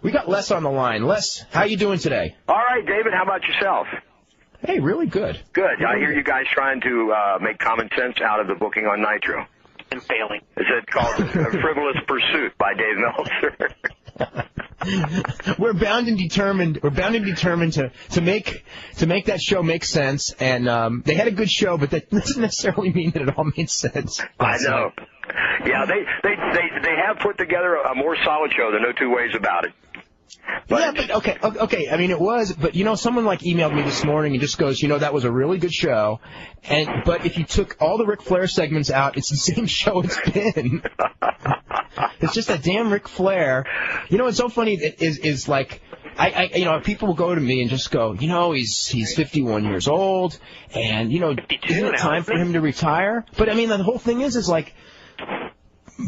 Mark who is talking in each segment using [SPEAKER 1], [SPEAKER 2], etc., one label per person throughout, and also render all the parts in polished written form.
[SPEAKER 1] We got Les on the line. Les, how you doing today?
[SPEAKER 2] All right, David. How about yourself?
[SPEAKER 1] Hey, really good.
[SPEAKER 2] Good. I hear you guys trying to make common sense out of the booking on Nitro.
[SPEAKER 3] And failing.
[SPEAKER 2] Is it called Frivolous Pursuit by Dave Meltzer?
[SPEAKER 1] We're bound and determined. We're bound and determined to make that show make sense. And they had a good show, but that doesn't necessarily mean that it all made sense.
[SPEAKER 2] I know. Yeah, they have put together a more solid show. There are no two ways about it. But,
[SPEAKER 1] yeah, but okay. I mean, it was, but someone emailed me this morning and just goes, that was a really good show, but if you took all the Ric Flair segments out, it's the same show it's been. It's just that damn Ric Flair. What's so funny is like, people will go to me and just go, he's 51 years old, and isn't it time for him to retire? But I mean, the whole thing is like.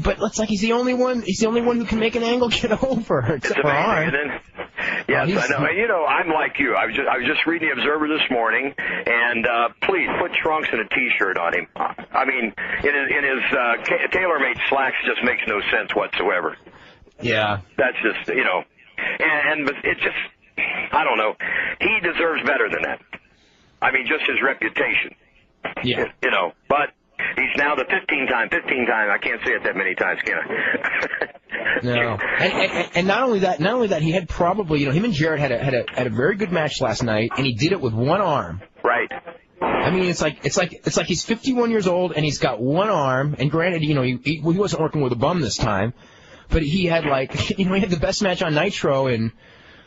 [SPEAKER 1] But it's like he's the only one. He's the only one who can make an angle get over, except for Arn.
[SPEAKER 2] Yes, I know. I'm like you. I was just reading the Observer this morning, and please put trunks and a T-shirt on him. I mean, in his tailor-made slacks just makes no sense whatsoever.
[SPEAKER 1] Yeah,
[SPEAKER 2] that's just and it's just I don't know. He deserves better than that. I mean, just his reputation.
[SPEAKER 1] Yeah,
[SPEAKER 2] but. He's now the 15-time. I can't say it that many times, can I?
[SPEAKER 1] No. And not only that, he had probably, him and Jarrett had a very good match last night, and he did it with one arm.
[SPEAKER 2] Right.
[SPEAKER 1] I mean, it's like he's 51 years old and he's got one arm. And granted, he wasn't working with a bum this time, but he had he had the best match on Nitro in.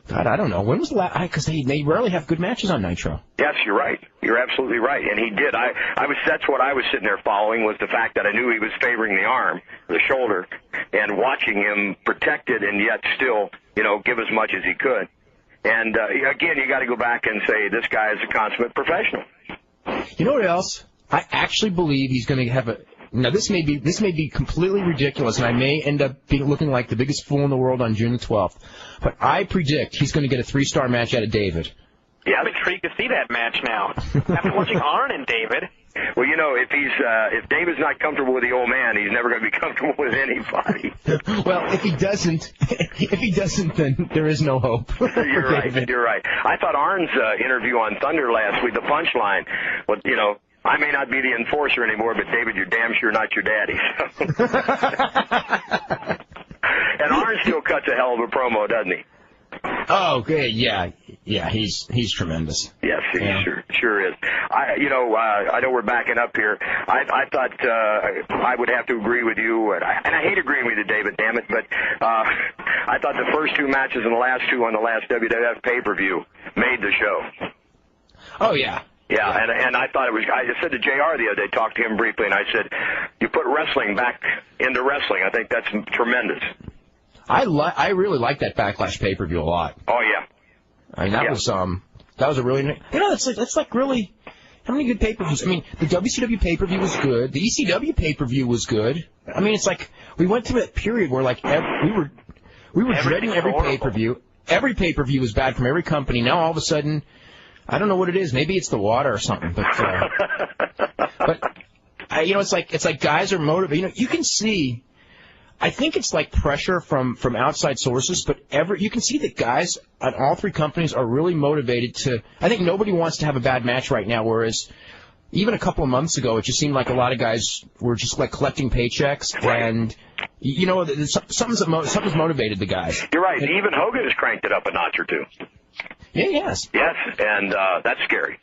[SPEAKER 1] God, I don't know. When was the last? Because they rarely have good matches on Nitro.
[SPEAKER 2] Yes, you're right. You're absolutely right. And he did. That's what I was sitting there following was the fact that I knew he was favoring the arm, the shoulder, and watching him protect it and yet still, give as much as he could. And again, you got to go back and say this guy is a consummate professional.
[SPEAKER 1] You know what else? I actually believe he's going to have a. Now, this may be completely ridiculous, and I may end up looking like the biggest fool in the world on June the 12th. But I predict he's going to get a 3-star match out of David.
[SPEAKER 3] Yeah, I'm intrigued to see that match now. After watching Arn and David.
[SPEAKER 2] Well, if David's not comfortable with the old man, he's never going to be comfortable with anybody.
[SPEAKER 1] Well, if he doesn't, then there is no hope.
[SPEAKER 2] You're right. I thought Arn's interview on Thunder last week, the punchline, was, I may not be the enforcer anymore, but David, you're damn sure not your daddy. And Arn still cuts a hell of a promo, doesn't he?
[SPEAKER 1] Oh, okay, yeah, he's tremendous.
[SPEAKER 2] Yes, he sure is. I know we're backing up here. I thought I would have to agree with you, and I hate agreeing with you, David, damn it, but I thought the first two matches and the last two on the last WWF pay-per-view made the show.
[SPEAKER 1] Oh, yeah.
[SPEAKER 2] Yeah, and I thought it was. I said to JR the other day, talked to him briefly, and I said, "You put wrestling back into wrestling. I think that's tremendous."
[SPEAKER 1] I really like that Backlash pay-per-view a lot.
[SPEAKER 2] Oh yeah.
[SPEAKER 1] I mean that was a really that's like really how many good pay-per-views? I mean the WCW pay-per-view was good. The ECW pay-per-view was good. I mean it's like we went through that period where we were dreading every pay-per-view. Every pay-per-view was bad from every company. Now all of a sudden. I don't know what it is. Maybe it's the water or something. But it's like guys are motivated. You can see. I think it's like pressure from outside sources, but you can see that guys on all three companies are really motivated to. I think nobody wants to have a bad match right now, whereas even a couple of months ago, it just seemed like a lot of guys were just like collecting paychecks, and something's motivated the guys.
[SPEAKER 2] You're right. Even Hogan has cranked it up a notch or two.
[SPEAKER 1] Yeah, yes.
[SPEAKER 2] Yes, and that's scary.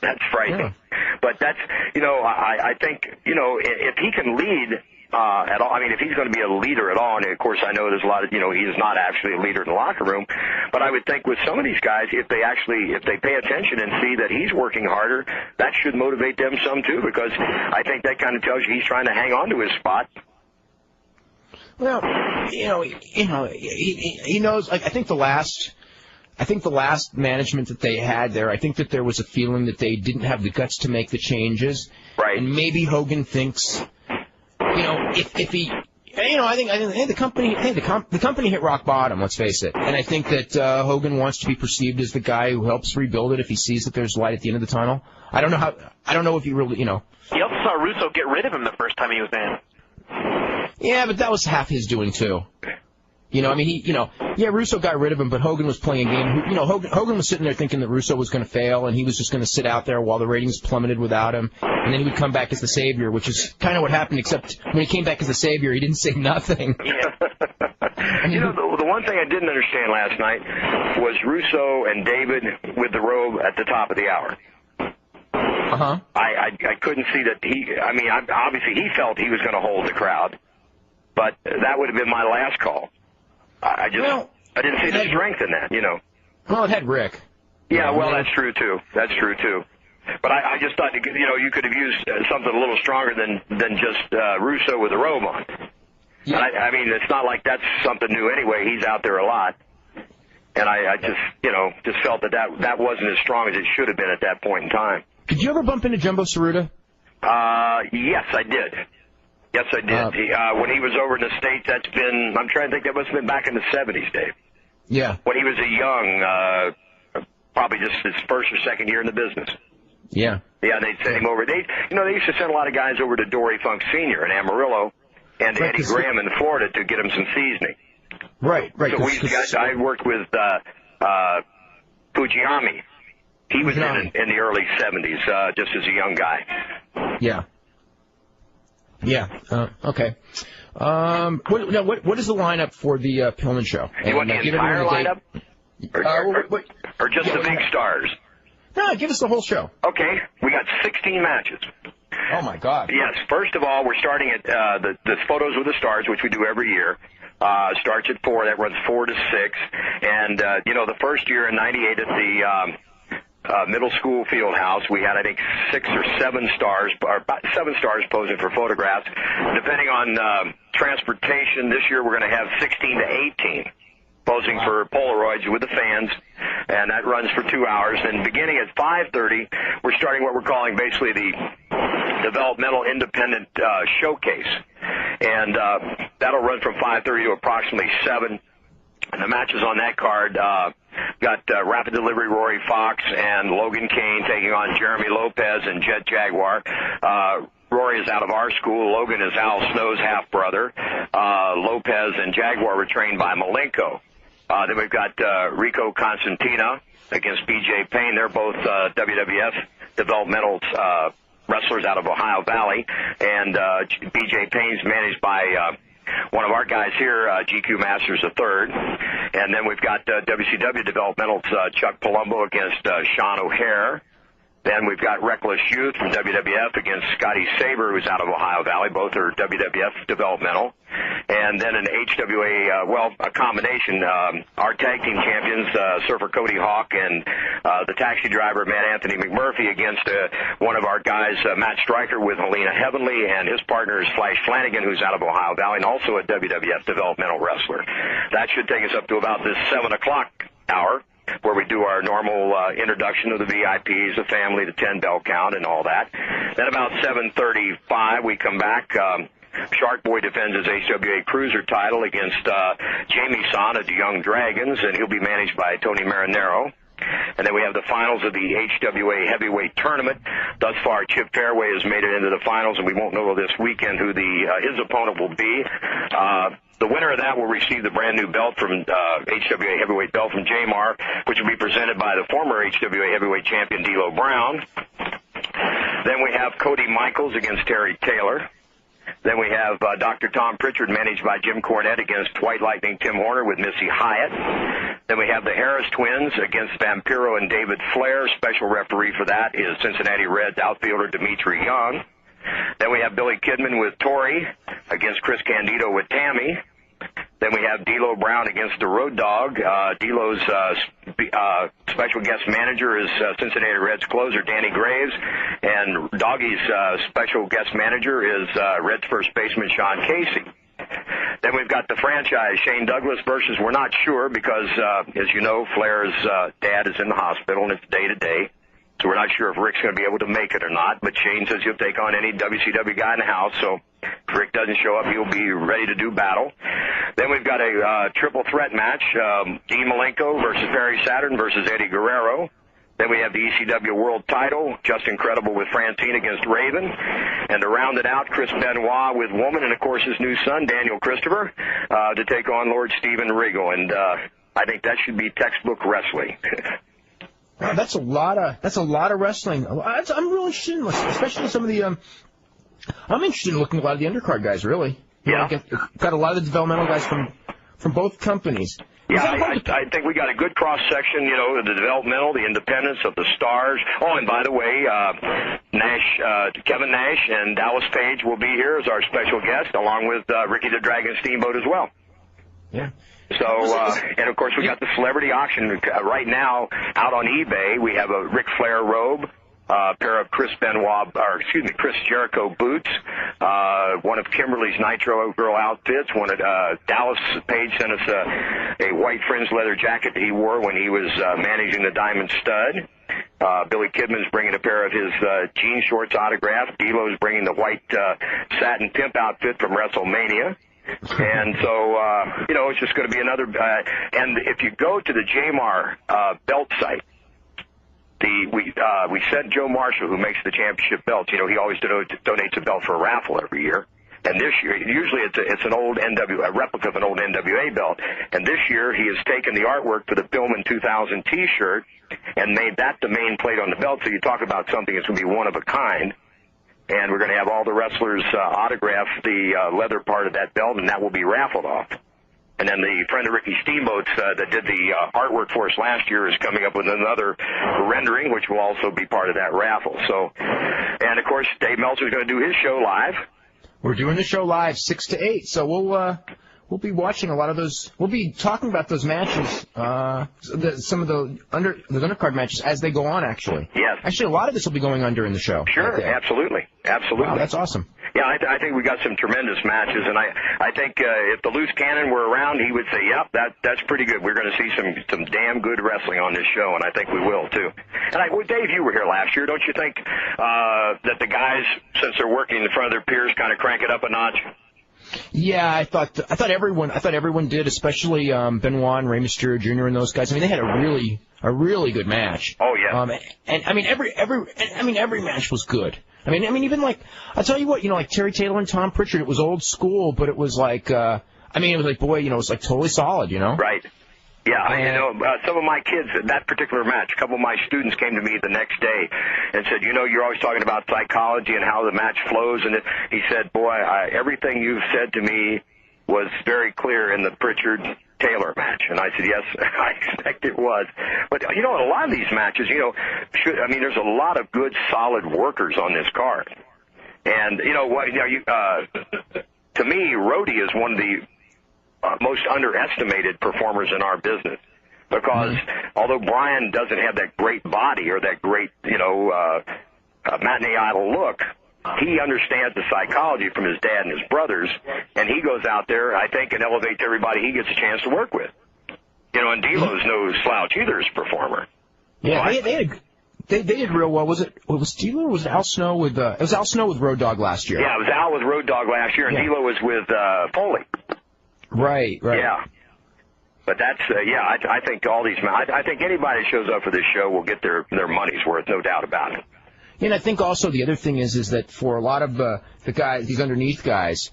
[SPEAKER 2] That's frightening. Yeah. But that's, I think, if he can lead at all, I mean, if he's going to be a leader at all, and of course I know there's a lot of, he's not actually a leader in the locker room, but I would think with some of these guys, if they pay attention and see that he's working harder, that should motivate them some too, because I think that kind of tells you he's trying to hang on to his spot.
[SPEAKER 1] Well, he knows, like, I think the last management that they had there, I think that there was a feeling that they didn't have the guts to make the changes.
[SPEAKER 2] Right.
[SPEAKER 1] And maybe Hogan thinks, if he, I think the company hit rock bottom, let's face it. And I think that Hogan wants to be perceived as the guy who helps rebuild it if he sees that there's light at the end of the tunnel. I don't know if he really,
[SPEAKER 3] He also saw Russo get rid of him the first time he was in.
[SPEAKER 1] Yeah, but that was half his doing too. You know, I mean, Russo got rid of him, but Hogan was playing a game. You know, Hogan was sitting there thinking that Russo was going to fail, and he was just going to sit out there while the ratings plummeted without him, and then he would come back as the savior, which is kind of what happened, except when he came back as the savior, he didn't say nothing.
[SPEAKER 2] You know, the one thing I didn't understand last night was Russo and David with the robe at the top of the hour.
[SPEAKER 1] Uh-huh.
[SPEAKER 2] I couldn't see that obviously he felt he was going to hold the crowd, but that would have been my last call. I didn't see the strength in that, you know.
[SPEAKER 1] Well, it had Rick.
[SPEAKER 2] Yeah, well, that's true, too. But I just thought, you know, you could have used something a little stronger than just Russo with a robe on. Yeah. I mean, it's not like that's something new anyway. He's out there a lot. And I just felt that wasn't as strong as it should have been at that point in time.
[SPEAKER 1] Did you ever bump into Jumbo Ceruta?
[SPEAKER 2] Yes, I did. When he was over in the States, I'm trying to think, that must have been back in the 70s, Dave.
[SPEAKER 1] Yeah.
[SPEAKER 2] When he was a young, probably just his first or second year in the business.
[SPEAKER 1] Yeah.
[SPEAKER 2] Yeah, they'd send him over. They used to send a lot of guys over to Dory Funk Sr. in Amarillo and to Eddie Graham in Florida to get him some seasoning.
[SPEAKER 1] Right.
[SPEAKER 2] So I worked with Fujiyami. He was in the early 70s, just as a young guy.
[SPEAKER 1] Yeah. Okay. What is the lineup for the Pillman show?
[SPEAKER 2] You want the entire lineup? Or just the big stars?
[SPEAKER 1] No, give us the whole show.
[SPEAKER 2] Okay. We got 16 matches.
[SPEAKER 1] Oh, my God.
[SPEAKER 2] Yes. First of all, we're starting at the Photos with the Stars, which we do every year. Starts at 4. That runs 4 to 6. And, the first year in 98 at the middle school field house, we had, I think, 6 or 7 stars, or about 7 stars posing for photographs. Depending on transportation, this year we're going to have 16 to 18 posing for Polaroids with the fans, and that runs for 2 hours. And beginning at 5:30, we're starting what we're calling basically the developmental independent showcase, and that'll run from 5:30 to approximately 7. And the matches on that card got Rapid Delivery Rory Fox and Logan Kane taking on Jeremy Lopez and Jet Jaguar. Rory is out of our school. Logan is Al Snow's half-brother. Lopez and Jaguar were trained by Malenko. Then we've got Rico Constantina against B.J. Payne. They're both WWF developmental wrestlers out of Ohio Valley. And B.J. Payne's managed by one of our guys here, GQ Masters III. And then we've got WCW developmental Chuck Palumbo against Sean O'Hare. Then we've got Reckless Youth from WWF against Scotty Saber, who's out of Ohio Valley. Both are WWF developmental. And then an HWA, a combination. Our tag team champions, Surfer Cody Hawk and the taxi driver, Matt Anthony McMurphy, against one of our guys, Matt Stryker, with Helena Heavenly, and his partner is Flash Flanagan, who's out of Ohio Valley, and also a WWF developmental wrestler. That should take us up to about this 7 o'clock hour, where we do our normal introduction of the VIPs, the family, the 10 bell count, and all that. Then about 7:35, we come back. Shark Boy defends his HWA Cruiser title against Jamie Son of the Young Dragons, and he'll be managed by Tony Marinero. And then we have the finals of the HWA Heavyweight Tournament. Thus far, Chip Fairway has made it into the finals, and we won't know this weekend who his opponent will be. The winner of that will receive the brand-new belt from HWA Heavyweight belt from Jamar, which will be presented by the former HWA Heavyweight champion, D'Lo Brown. Then we have Cody Michaels against Terry Taylor. Then we have Dr. Tom Pritchard, managed by Jim Cornette, against White Lightning Tim Horner with Missy Hyatt. Then we have the Harris Twins against Vampiro and David Flair. Special referee for that is Cincinnati Reds outfielder Dimitri Young. Then we have Billy Kidman with Tori against Chris Candido with Tammy. Then we have D'Lo Brown against the Road Dogg. D'Lo's special guest manager is Cincinnati Reds closer Danny Graves, and Doggy's special guest manager is Reds first baseman Sean Casey. Then we've got the franchise, Shane Douglas versus we're not sure because, as you know, Flair's dad is in the hospital, and it's day-to-day. So we're not sure if Rick's going to be able to make it or not, but Shane says he'll take on any WCW guy in the house, so if Rick doesn't show up, he'll be ready to do battle. Then we've got a triple threat match, Dean Malenko versus Perry Saturn versus Eddie Guerrero, Then we have the ECW World Title, Just Incredible with Francine against Raven. And to round it out, Chris Benoit with Woman, and, of course, his new son, Daniel Christopher, to take on Lord Steven Regal. And I think that should be textbook wrestling.
[SPEAKER 1] Wow, that's a lot of wrestling. I'm really interested in, especially some of the. I'm interested in looking at a lot of the undercard guys. Really,
[SPEAKER 2] yeah.
[SPEAKER 1] Got a lot of the developmental guys from both companies.
[SPEAKER 2] Yeah, I think we got a good cross section. You know, the developmental, the independents of the stars. Oh, and by the way, Kevin Nash and Dallas Page will be here as our special guest, along with Ricky the Dragon Steamboat as well.
[SPEAKER 1] Yeah.
[SPEAKER 2] So, and of course, we got the celebrity auction right now out on eBay. We have a Ric Flair robe, a pair of Chris Jericho boots, one of Kimberly's Nitro Girl outfits, one of Dallas Page sent us a white fringed leather jacket that he wore when he was managing the Diamond Stud. Billy Kidman's bringing a pair of his jean shorts autographed. D'Lo's bringing the white satin pimp outfit from WrestleMania. And so, you know, it's just going to be another, and if you go to the JMAR belt site, we sent Joe Marshall, who makes the championship belts. You know, he always donates a belt for a raffle every year. And this year, usually it's an old a replica of an old NWA belt. And this year, he has taken the artwork for the Pillman 2000 T-shirt and made that the main plate on the belt. So you talk about something that's going to be one of a kind. And we're going to have all the wrestlers autograph the leather part of that belt, and that will be raffled off. And then the friend of Ricky Steamboat's that did the artwork for us last year is coming up with another rendering, which will also be part of that raffle. So, and of course, Dave Meltzer's going to do his show live.
[SPEAKER 1] We're doing the show live 6 to 8, so we'll be watching a lot of those. We'll be talking about those matches, some of the undercard matches as they go on. Actually,
[SPEAKER 2] yes.
[SPEAKER 1] Actually, a lot of this will be going on during the show.
[SPEAKER 2] Sure, absolutely.
[SPEAKER 1] Wow, that's awesome.
[SPEAKER 2] Yeah, I think we got some tremendous matches, and I think if the Loose Cannon were around, he would say, "Yep, that's pretty good. We're going to see some damn good wrestling on this show," and I think we will too. And well, Dave, you were here last year. Don't you think that the guys, since they're working in front of their peers, kind of crank it up a notch?
[SPEAKER 1] Yeah, I thought everyone did, especially Benoit and Rey Mysterio Jr. and those guys. I mean, they had a really good match.
[SPEAKER 2] Oh yeah.
[SPEAKER 1] And I mean every match was good. I mean even like I'll tell you what, you know, like Terry Taylor and Tom Pritchard, it was old school, but it was like it was like, boy, you know, it was like totally solid, you know.
[SPEAKER 2] Right. Yeah, you know, some of my kids in that particular match, a couple of my students came to me the next day and said, you know, you're always talking about psychology and how the match flows. And he said, boy, everything you've said to me was very clear in the Pritchard-Taylor match. And I said, yes, I expect it was. But, you know, in a lot of these matches, you know, there's a lot of good, solid workers on this card. And, you know, to me, Rhodey is one of the most underestimated performers in our business, because although Brian doesn't have that great body or that great, you know, matinee idol look, he understands the psychology from his dad and his brothers, and he goes out there, I think, and elevates everybody he gets a chance to work with. You know, and D'Lo's no slouch either as a performer.
[SPEAKER 1] Yeah, they did real well. Was D'Lo or was it Al Snow with? It was Al Snow with Road Dogg last year.
[SPEAKER 2] Yeah, it was Al with Road Dogg last year, and D'Lo was with Foley.
[SPEAKER 1] Right.
[SPEAKER 2] Yeah. But that's, I think all these, I think anybody that shows up for this show will get their money's worth, no doubt about it.
[SPEAKER 1] Yeah, and I think also the other thing is that for a lot of the guys, these underneath guys,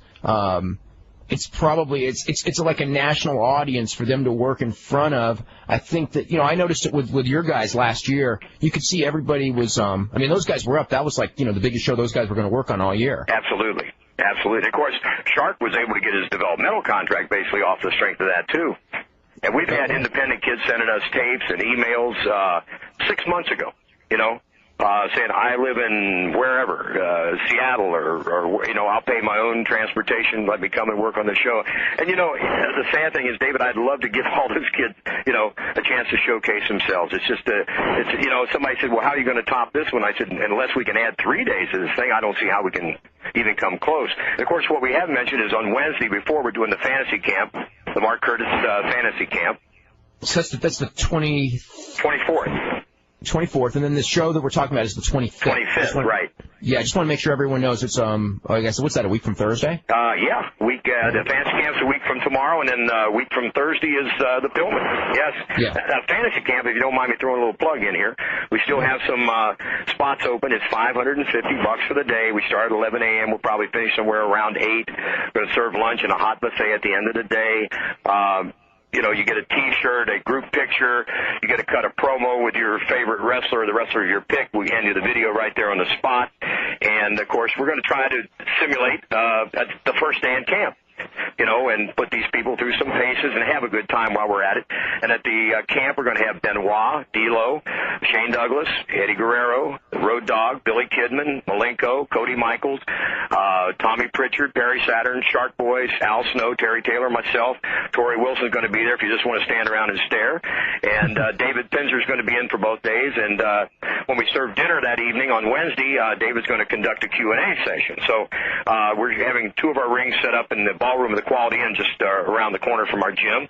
[SPEAKER 1] it's probably, it's like a national audience for them to work in front of. I think that, you know, I noticed it with your guys last year. You could see everybody was, those guys were up. That was like, you know, the biggest show those guys were going to work on all year.
[SPEAKER 2] Absolutely. Absolutely. Of course, Shark was able to get his developmental contract basically off the strength of that, too. And we've had independent kids sending us tapes and emails 6 months ago, you know, saying, I live in wherever, Seattle, or, you know, I'll pay my own transportation, let me come and work on the show. And, you know, the sad thing is, David, I'd love to give all those kids, you know, a chance to showcase themselves. It's just, you know, somebody said, well, how are you going to top this one? I said, unless we can add 3 days to this thing, I don't see how we can even come close. And of course, what we haven't mentioned is on Wednesday before, we're doing the fantasy camp, the Mark Curtis fantasy camp.
[SPEAKER 1] So that's the 24th. 24th, and then the show that we're talking about is the 25th.
[SPEAKER 2] 25th, right.
[SPEAKER 1] Yeah, I just want to make sure everyone knows it's, I guess, what's that, a week from Thursday?
[SPEAKER 2] Yeah, the fantasy camp's a week from tomorrow, and then a week from Thursday is the Pillman. Yes.
[SPEAKER 1] Yeah.
[SPEAKER 2] Fantasy camp, if you don't mind me throwing a little plug in here, we still have some spots open. It's $550 for the day. We start at 11 a.m. We'll probably finish somewhere around 8. We're going to serve lunch and a hot buffet at the end of the day. You get a T-shirt, a group picture. You get to cut a promo with your favorite wrestler or the wrestler of your pick. We hand you the video right there on the spot. And, of course, we're going to try to simulate the first day in camp, and put these people through some paces and have a good time while we're at it. And at the camp, we're going to have Benoit, D'Lo, Shane Douglas, Eddie Guerrero, Road Dogg, Billy Kidman, Malenko, Cody Michaels, Tommy Pritchard, Perry Saturn, Shark Boys, Al Snow, Terry Taylor, myself. Tori Wilson's going to be there if you just want to stand around and stare. And David Pinzer's going to be in for both days. And when we serve dinner that evening on Wednesday, David's going to conduct a Q&A session. So we're having 2 of our rings set up in the ballroom of the Quality Inn just around the corner from our gym.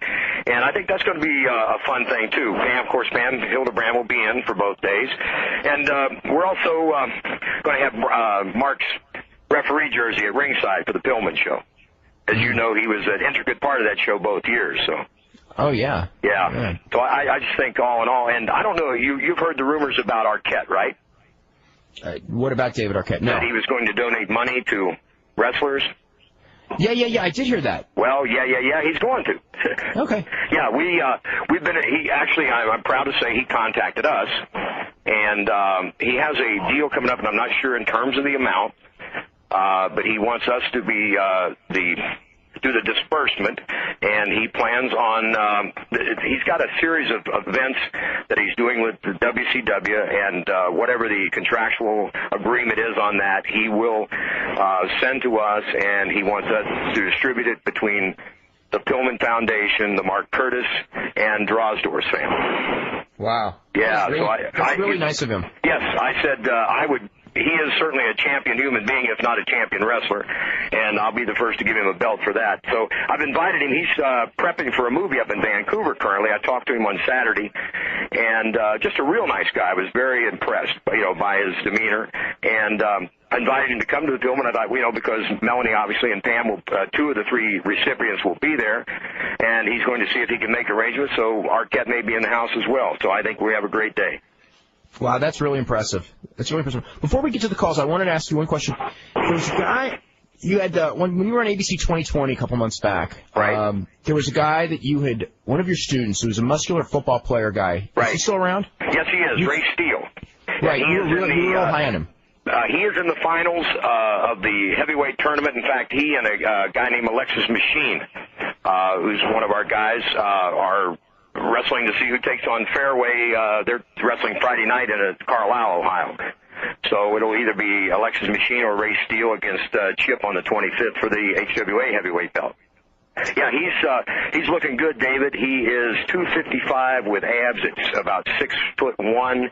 [SPEAKER 2] And I think that's going to be a fun thing, too. Pam Hildebrand will be in for both days. And we're also going to have Mark's referee jersey at ringside for the Pillman show. As you know, he was an intricate part of that show both years. So.
[SPEAKER 1] Oh, yeah.
[SPEAKER 2] Yeah. So I just think all in all, and I don't know, you've heard the rumors about Arquette, right?
[SPEAKER 1] What about David Arquette? No.
[SPEAKER 2] That he was going to donate money to wrestlers.
[SPEAKER 1] Yeah, I did hear that.
[SPEAKER 2] Well, yeah, he's going to.
[SPEAKER 1] Okay.
[SPEAKER 2] Yeah, we've been, I'm proud to say he contacted us, and he has a deal coming up, and I'm not sure in terms of the amount, but he wants us to be do the disbursement, and he plans on, he's got a series of events that he's doing with the WCW, and whatever the contractual agreement is on that, he will send to us, and he wants us to distribute it between the Pillman Foundation, the Mark Curtis, and Drosdor's family.
[SPEAKER 1] Wow.
[SPEAKER 2] Yeah.
[SPEAKER 1] That's really nice of him.
[SPEAKER 2] Yes, I said I would. He is certainly a champion human being, if not a champion wrestler, and I'll be the first to give him a belt for that. So I've invited him. He's prepping for a movie up in Vancouver currently. I talked to him on Saturday, and just a real nice guy. I was very impressed, by his demeanor, and I invited him to come to the film, and I thought, because Melanie, obviously, and Pam, 2 of the 3 recipients will be there, and he's going to see if he can make arrangements, so Arquette may be in the house as well. So I think we have a great day.
[SPEAKER 1] Wow, that's really impressive. Before we get to the calls, I wanted to ask you one question. There was a guy you had when you were on ABC 2020 a couple months back.
[SPEAKER 2] Right.
[SPEAKER 1] There was a guy that you had, one of your students, who was a muscular football player guy.
[SPEAKER 2] Right.
[SPEAKER 1] Is he still around?
[SPEAKER 2] Yes, he is. Ray Steele.
[SPEAKER 1] Right. You were real high on him.
[SPEAKER 2] He is in the finals of the heavyweight tournament. In fact, he and a guy named Alexis Machine, who's one of our guys, are wrestling to see who takes on Fairway. They're wrestling Friday night in Carlisle, Ohio. So it'll either be Alexis Machine or Ray Steele against Chip on the 25th for the HWA heavyweight belt. Yeah, he's looking good, David. He is 255 with abs. It's about 6'1"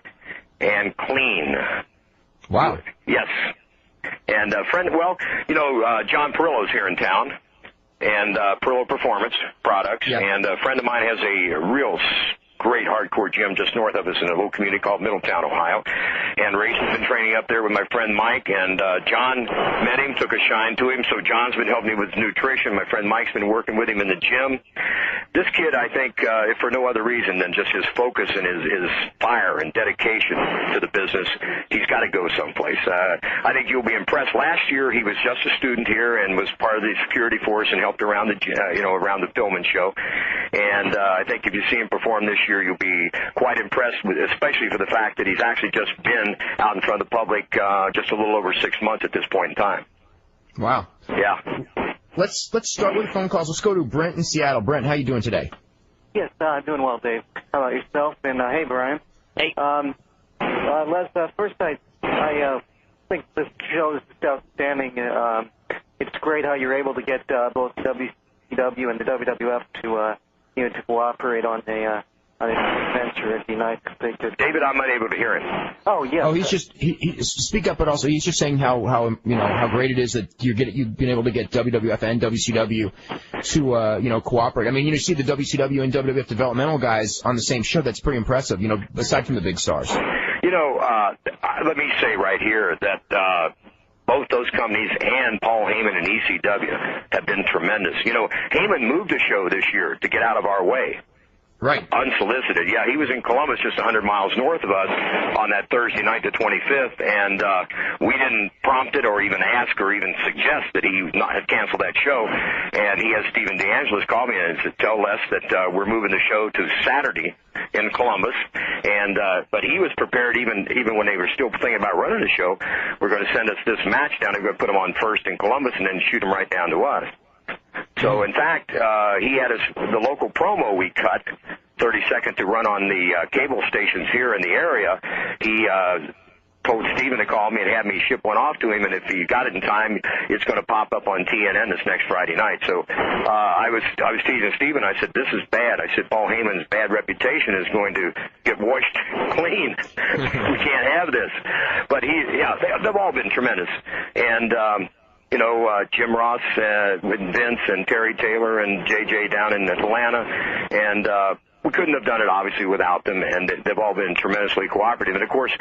[SPEAKER 2] and clean.
[SPEAKER 1] Wow.
[SPEAKER 2] Yes. And John Perillo's here in town, and Perillo Performance Products, and a friend of mine has a real great hardcore gym just north of us in a little community called Middletown, Ohio. And Ray's been training up there with my friend Mike, and John met him, took a shine to him, so John's been helping me with nutrition. My friend Mike's been working with him in the gym. This kid, I think, if for no other reason than just his focus and his fire and dedication to the business, he's got to go someplace. I think you'll be impressed. Last year, he was just a student here and was part of the security force and helped around around the Pillman show. And I think if you see him perform this year, you'll be quite impressed with, especially for the fact that he's actually just been out in front of the public just a little over 6 months at this point in time.
[SPEAKER 1] Wow.
[SPEAKER 2] Yeah.
[SPEAKER 1] Let's start with phone calls. Let's go to Brent in Seattle. Brent, how you doing today?
[SPEAKER 4] Yes, doing well, Dave. How about yourself? And hey, Brian.
[SPEAKER 3] Hey.
[SPEAKER 4] Les, first I think this show is just outstanding. It's great how you're able to get both WCW and the WWF to to cooperate on I didn't venture. It'd be nice if they could.
[SPEAKER 2] David, I'm unable to hear him.
[SPEAKER 4] Oh, yeah.
[SPEAKER 1] Oh, he's just he speak up, but also he's just saying how great it is that you've been able to get WWF and WCW to cooperate. I mean, you see the WCW and WWF developmental guys on the same show. That's pretty impressive. Aside from the big stars.
[SPEAKER 2] Let me say right here that both those companies and Paul Heyman and ECW have been tremendous. Heyman moved the show this year to get out of our way.
[SPEAKER 1] Right.
[SPEAKER 2] Unsolicited. Yeah, he was in Columbus just 100 miles north of us on that Thursday night, the 25th, and we didn't prompt it or even ask or even suggest that he had canceled that show. And he has Stephen DeAngelis call me and said, tell Les that we're moving the show to Saturday in Columbus. And but he was prepared even when they were still thinking about running the show. We're going to send us this match down and we're going to put him on first in Columbus and then shoot him right down to us. So, in fact, he had the local promo we cut, 30-second to run on the cable stations here in the area. He told Steven to call me and have me ship one off to him, and if he got it in time, it's going to pop up on TNN this next Friday night. So I was teasing Steven. I said, this is bad. I said, Paul Heyman's bad reputation is going to get washed clean. We can't have this. But they've all been tremendous. And Jim Ross with Vince and Terry Taylor and JJ down in Atlanta. And we couldn't have done it, obviously, without them. And they've all been tremendously cooperative. And, of course,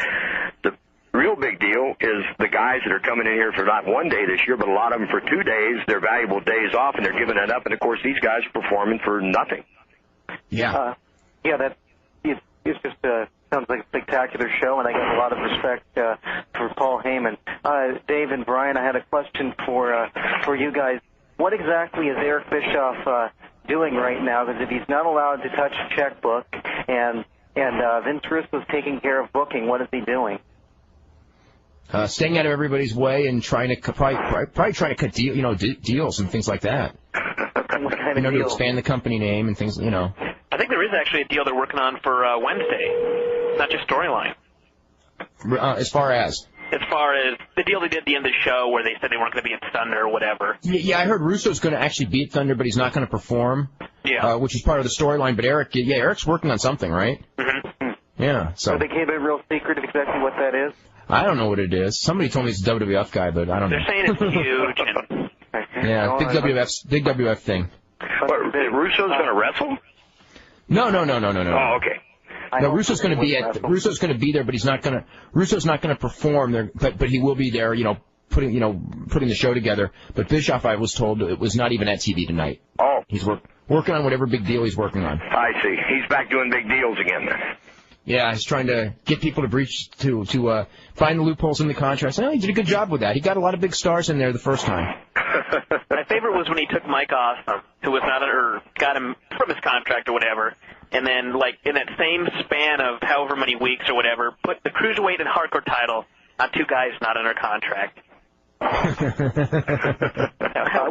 [SPEAKER 2] the real big deal is the guys that are coming in here for not one day this year, but a lot of them for 2 days. They're valuable days off, and they're giving it up. And, of course, these guys are performing for nothing.
[SPEAKER 1] Yeah.
[SPEAKER 4] It's just sounds like a spectacular show, and I got a lot of respect for Paul Heyman. Dave and Brian, I had a question for you guys. What exactly is Eric Bischoff doing right now? Because if he's not allowed to touch a checkbook, and Vince Russo's taking care of booking, what is he doing?
[SPEAKER 1] Staying out of everybody's way and trying to probably trying to cut deals and things like that.
[SPEAKER 4] What kind of
[SPEAKER 1] to
[SPEAKER 4] deal?
[SPEAKER 1] expand the company name and things.
[SPEAKER 3] I think there is actually a deal they're working on for Wednesday, not just storyline.
[SPEAKER 1] As far as
[SPEAKER 3] the deal they did at the end of the show where they said they weren't going to be at Thunder or whatever.
[SPEAKER 1] Yeah, I heard Russo's going to actually be at Thunder, but he's not going to perform.
[SPEAKER 3] Yeah.
[SPEAKER 1] Which is part of the storyline. But Eric's working on something, right?
[SPEAKER 3] Mm-hmm.
[SPEAKER 1] Yeah. So
[SPEAKER 4] they gave it a real secret of exactly what that is?
[SPEAKER 1] I don't know what it is. Somebody told me it's a WWF guy, but I don't know.
[SPEAKER 3] They're saying it's huge.
[SPEAKER 1] Yeah, big WWF thing.
[SPEAKER 2] What, Russo's going to wrestle?
[SPEAKER 1] No.
[SPEAKER 2] Oh, okay.
[SPEAKER 1] No, Russo's going to be there, but Russo's not going to perform there, but he will be there, putting the show together. But Bischoff, I was told, it was not even at TV tonight.
[SPEAKER 2] Oh.
[SPEAKER 1] He's working on whatever big deal he's working on.
[SPEAKER 2] I see. He's back doing big deals again then.
[SPEAKER 1] Yeah, he's trying to get people to find the loopholes in the contracts. He did a good job with that. He got a lot of big stars in there the first time.
[SPEAKER 3] My favorite was when he took Mike Awesome, who was got him from his contract or whatever, and then, in that same span of however many weeks or whatever, put the Cruiserweight and Hardcore title on two guys not under contract. How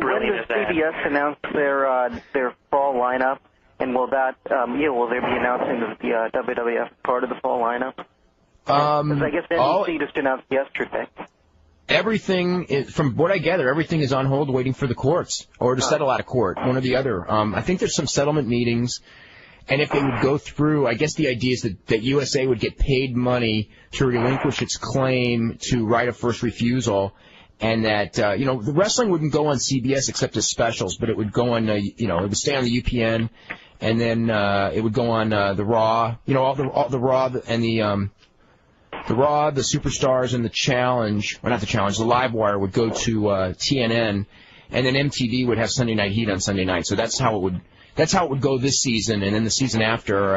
[SPEAKER 3] brilliant is that?
[SPEAKER 4] When does CBS announce their fall lineup? And will that, will they be announcing the WWF part of the fall lineup? Because I guess NBC just announced yesterday.
[SPEAKER 1] Everything, from what I gather, everything is on hold waiting for the courts, or to settle out of court, one or the other. I think there's some settlement meetings, and if they would go through, I guess the idea is that USA would get paid money to relinquish its claim to right of first refusal, and that, the wrestling wouldn't go on CBS except as specials, but it would go on, it would stay on the UPN, and then it would go on the Raw, all the Raw and the Raw, the Superstars, and the Challenge, or not the Challenge, the Live Wire would go to TNN, and then MTV would have Sunday Night Heat on Sunday night. So that's how it would go this season, and then the season after,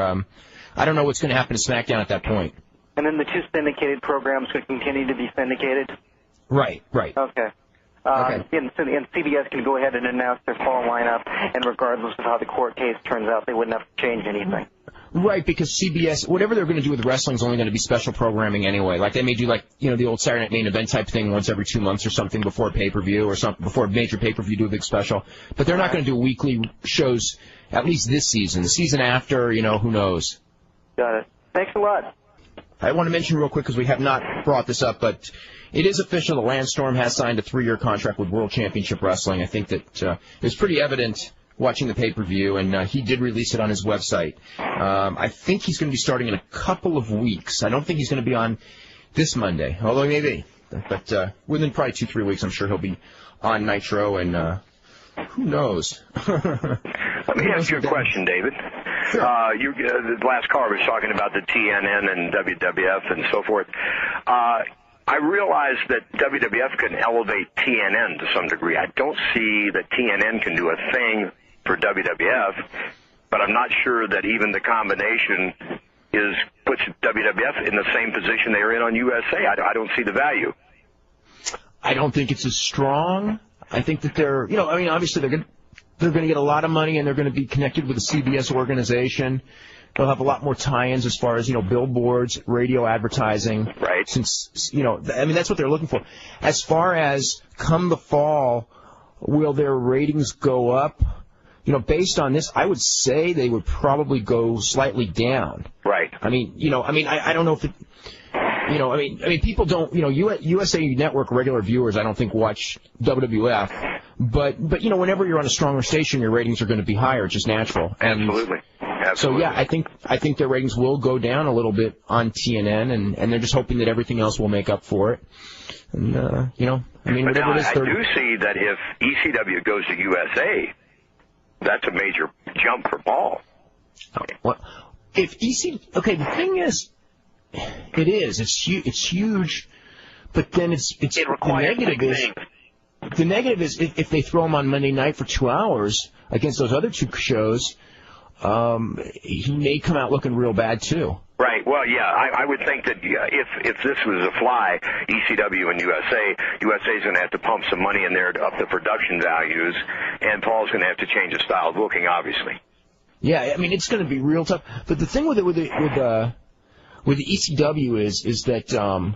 [SPEAKER 1] I don't know what's going to happen to SmackDown at that point.
[SPEAKER 4] And then the two syndicated programs could continue to be syndicated?
[SPEAKER 1] Right.
[SPEAKER 4] Okay. And CBS can go ahead and announce their fall lineup, and regardless of how the court case turns out, they wouldn't have to change anything.
[SPEAKER 1] Right, because CBS, whatever they're going to do with wrestling is only going to be special programming anyway. Like they may do the old Saturday Night Main Event type thing once every 2 months or something before a pay-per-view or something, before a major pay-per-view do a big special. But they're not going to do weekly shows, at least this season. The season after, who knows.
[SPEAKER 4] Got it. Thanks a lot.
[SPEAKER 1] I want to mention real quick, because we have not brought this up, but it is official that Lance Storm has signed a 3-year contract with World Championship Wrestling. I think that it was pretty evident watching the pay-per-view, and he did release it on his website. I think he's going to be starting in a couple of weeks. I don't think he's going to be on this Monday, although he may be. But within probably 2-3 weeks, I'm sure he'll be on Nitro, and who knows?
[SPEAKER 2] Let me ask you a question, David. Sure. The last caller was talking about the TNN and WWF and so forth. I realize that WWF can elevate TNN to some degree. I don't see that TNN can do a thing for WWF, but I'm not sure that even the combination puts WWF in the same position they are in on USA. I don't see the value.
[SPEAKER 1] I don't think it's as strong. I think that they're, obviously they're going to get a lot of money, and they're going to be connected with the CBS organization. They'll have a lot more tie-ins as far as, billboards, radio advertising.
[SPEAKER 2] Right.
[SPEAKER 1] Since, that's what they're looking for. As far as come the fall, will their ratings go up? Based on this, I would say they would probably go slightly down.
[SPEAKER 2] Right.
[SPEAKER 1] I don't know if it, people don't, USA Network regular viewers, I don't think watch WWF. But whenever you're on a stronger station, your ratings are going to be higher, just natural. And
[SPEAKER 2] Absolutely.
[SPEAKER 1] so yeah, I think their ratings will go down a little bit on TNN, and they're just hoping that everything else will make up for it. And whatever it is.
[SPEAKER 2] I do see that if ECW goes to USA, that's a major jump for Paul.
[SPEAKER 1] Well, if the thing is, it's huge, but then it's
[SPEAKER 3] it requires
[SPEAKER 1] the negative is. The negative is if they throw him on Monday night for 2 hours against those other two shows, he may come out looking real bad too.
[SPEAKER 2] Right. Well, yeah, I would think that if this was a fly, ECW and USA is going to have to pump some money in there to up the production values, and Paul's going to have to change his style of booking, obviously.
[SPEAKER 1] Yeah, it's going to be real tough. But the thing with the ECW is that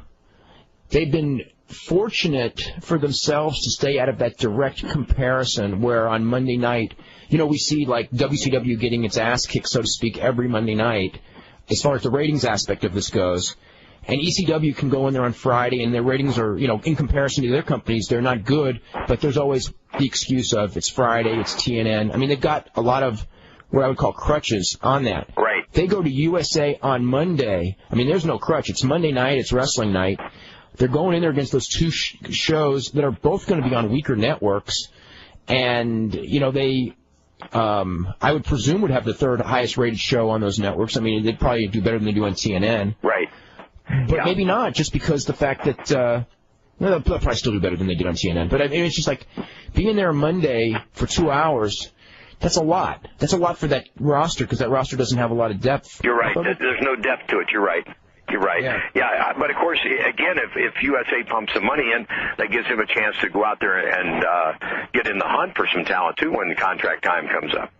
[SPEAKER 1] they've been fortunate for themselves to stay out of that direct comparison where on Monday night, we see like WCW getting its ass kicked, so to speak, every Monday night as far as the ratings aspect of this goes. And ECW can go in there on Friday and their ratings are, in comparison to their companies, they're not good, but there's always the excuse of it's Friday, it's TNN. They've got a lot of what I would call crutches on that.
[SPEAKER 2] Right.
[SPEAKER 1] They go to USA on Monday. There's no crutch. It's Monday night, it's wrestling night. They're going in there against those two shows that are both going to be on weaker networks, and they, I would presume, would have the third highest rated show on those networks. They'd probably do better than they do on TNN.
[SPEAKER 2] Right.
[SPEAKER 1] But maybe not, just because the fact that they'll probably still do better than they did on TNN. But it's just like being there Monday for 2 hours. That's a lot. That's a lot for that roster because that roster doesn't have a lot of depth.
[SPEAKER 2] You're right. There's no depth to it. You're right. You're right. Yeah, but of course, again, if USA pumps some money in, that gives him a chance to go out there and get in the hunt for some talent too when the contract time comes up.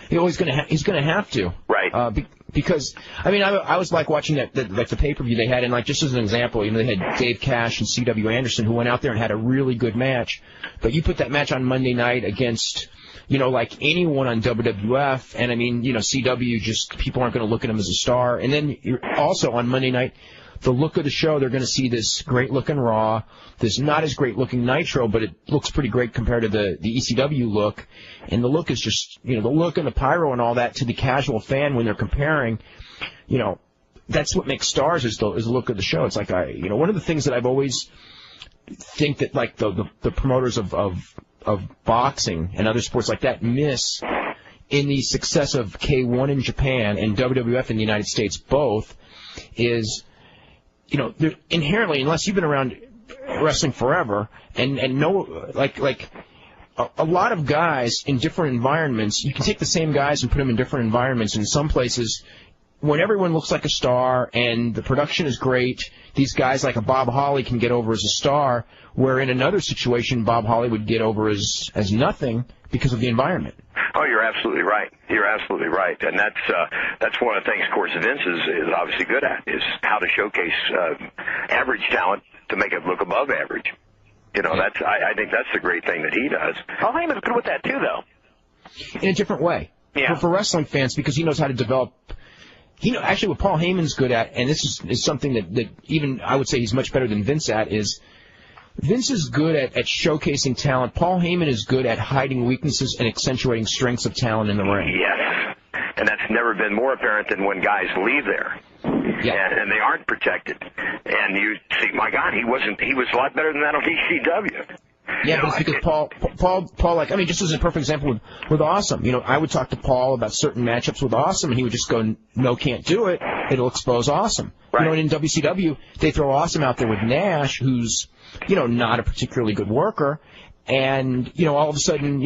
[SPEAKER 1] He's going to have to.
[SPEAKER 2] Right.
[SPEAKER 1] Because I was like watching the pay-per-view they had, and just as an example, they had Dave Cash and C.W. Anderson who went out there and had a really good match, but you put that match on Monday night against like anyone on WWF, and CW, just people aren't going to look at him as a star. And then you're also on Monday night, the look of the show, they're going to see this great-looking Raw, this not as great-looking Nitro, but it looks pretty great compared to the ECW look. And the look is just, the look and the pyro and all that to the casual fan when they're comparing, that's what makes stars is the look of the show. It's like, one of the things that I've always think that, like, the promoters of boxing and other sports like that miss in the success of K1 in Japan and WWF in the United States both is, they're inherently, unless you've been around wrestling forever and know, like a lot of guys in different environments, you can take the same guys and put them in different environments. In some places, when everyone looks like a star and the production is great, these guys like a Bob Holly can get over as a star, where in another situation, Bob Holly would get over as nothing because of the environment.
[SPEAKER 2] Oh, you're absolutely right. You're absolutely right, and that's one of the things, of course, Vince is obviously good at, is how to showcase average talent to make it look above average. I think that's the great thing that he does.
[SPEAKER 3] Paul Heyman's good with that too, though.
[SPEAKER 1] In a different way.
[SPEAKER 3] Yeah.
[SPEAKER 1] For wrestling fans, because he knows how to develop. Actually, what Paul Heyman's good at, and this is something that even I would say he's much better than Vince at, is Vince is good at showcasing talent. Paul Heyman is good at hiding weaknesses and accentuating strengths of talent in the ring.
[SPEAKER 2] Yes, and that's never been more apparent than when guys leave there. Yeah. And they aren't protected. And you see, my God, he was a lot better than that on ECW.
[SPEAKER 1] Yeah, but it's because Paul, like, I mean, just as a perfect example with Awesome, you know, I would talk to Paul about certain matchups with Awesome, and he would just go, no, can't do it. It'll expose Awesome. Right. You know, and in WCW, they throw Awesome out there with Nash, who's, you know, not a particularly good worker. And, you know, all of a sudden,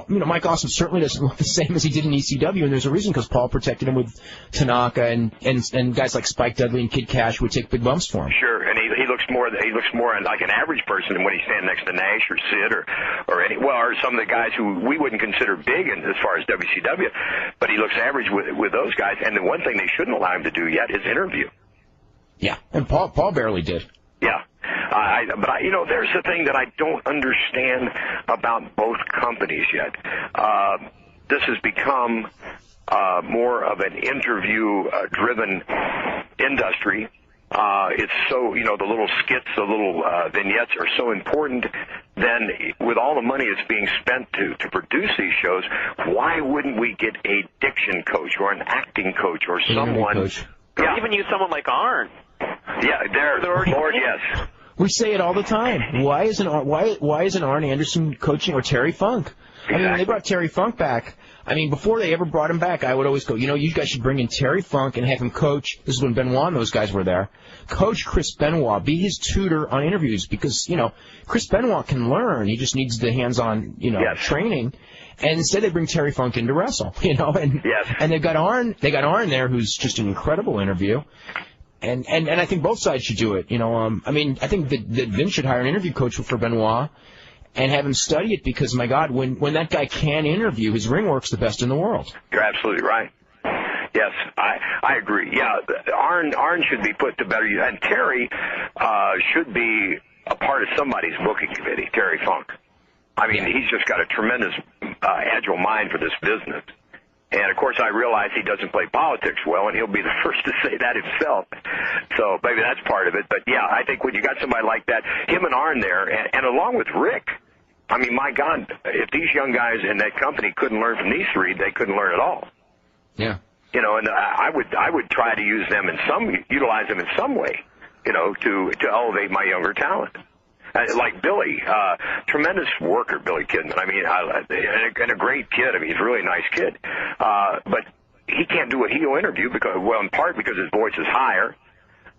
[SPEAKER 1] Mike Awesome certainly doesn't look the same as he did in ECW, and there's a reason because Paul protected him with Tanaka and guys like Spike Dudley and Kid Cash would take big bumps for him.
[SPEAKER 2] Sure, and he looks more like an average person than when he's standing next to Nash or Sid or some of the guys who we wouldn't consider big as far as WCW, but he looks average with those guys. And the one thing they shouldn't allow him to do yet is interview. Yeah,
[SPEAKER 1] and Paul barely did.
[SPEAKER 2] Yeah. But there's the thing that I don't understand about both companies yet. This has become more of an interview-driven industry. It's so, the little skits, the little vignettes are so important. Then with all the money that's being spent to produce these shows, why wouldn't we get a diction coach or an acting coach or someone?
[SPEAKER 3] Coach. Yeah. Even use someone like Arn.
[SPEAKER 2] Yeah, Lord, yes.
[SPEAKER 1] We say it all the time. Why isn't Arn Anderson coaching or Terry Funk? I mean, when they brought Terry Funk back, before they ever brought him back, I would always go, you guys should bring in Terry Funk and have him coach. This is when Benoit and those guys were there. Coach Chris Benoit, be his tutor on interviews because, Chris Benoit can learn. He just needs the hands-on, training. And instead they bring Terry Funk in to wrestle, and they've got Arn there who's just an incredible interview. And I think both sides should do it. I think that Vince should hire an interview coach for Benoit and have him study it because, my God, when that guy can interview, his ring work's the best in the world.
[SPEAKER 2] You're absolutely right. Yes, I agree. Yeah, Arn should be put to better use. And Terry should be a part of somebody's booking committee, Terry Funk. He's just got a tremendous agile mind for this business. And, of course, I realize he doesn't play politics well, and he'll be the first to say that himself. So maybe that's part of it. But, yeah, I think when you got somebody like that, him and Arn there, and along with Rick, my God, if these young guys in that company couldn't learn from these three, they couldn't learn at all.
[SPEAKER 1] Yeah.
[SPEAKER 2] And I would try to utilize them in some way, to elevate my younger talent. Like Billy, tremendous worker, Billy Kidman. And a great kid. He's a really nice kid. But he can't do a heel interview in part because his voice is higher.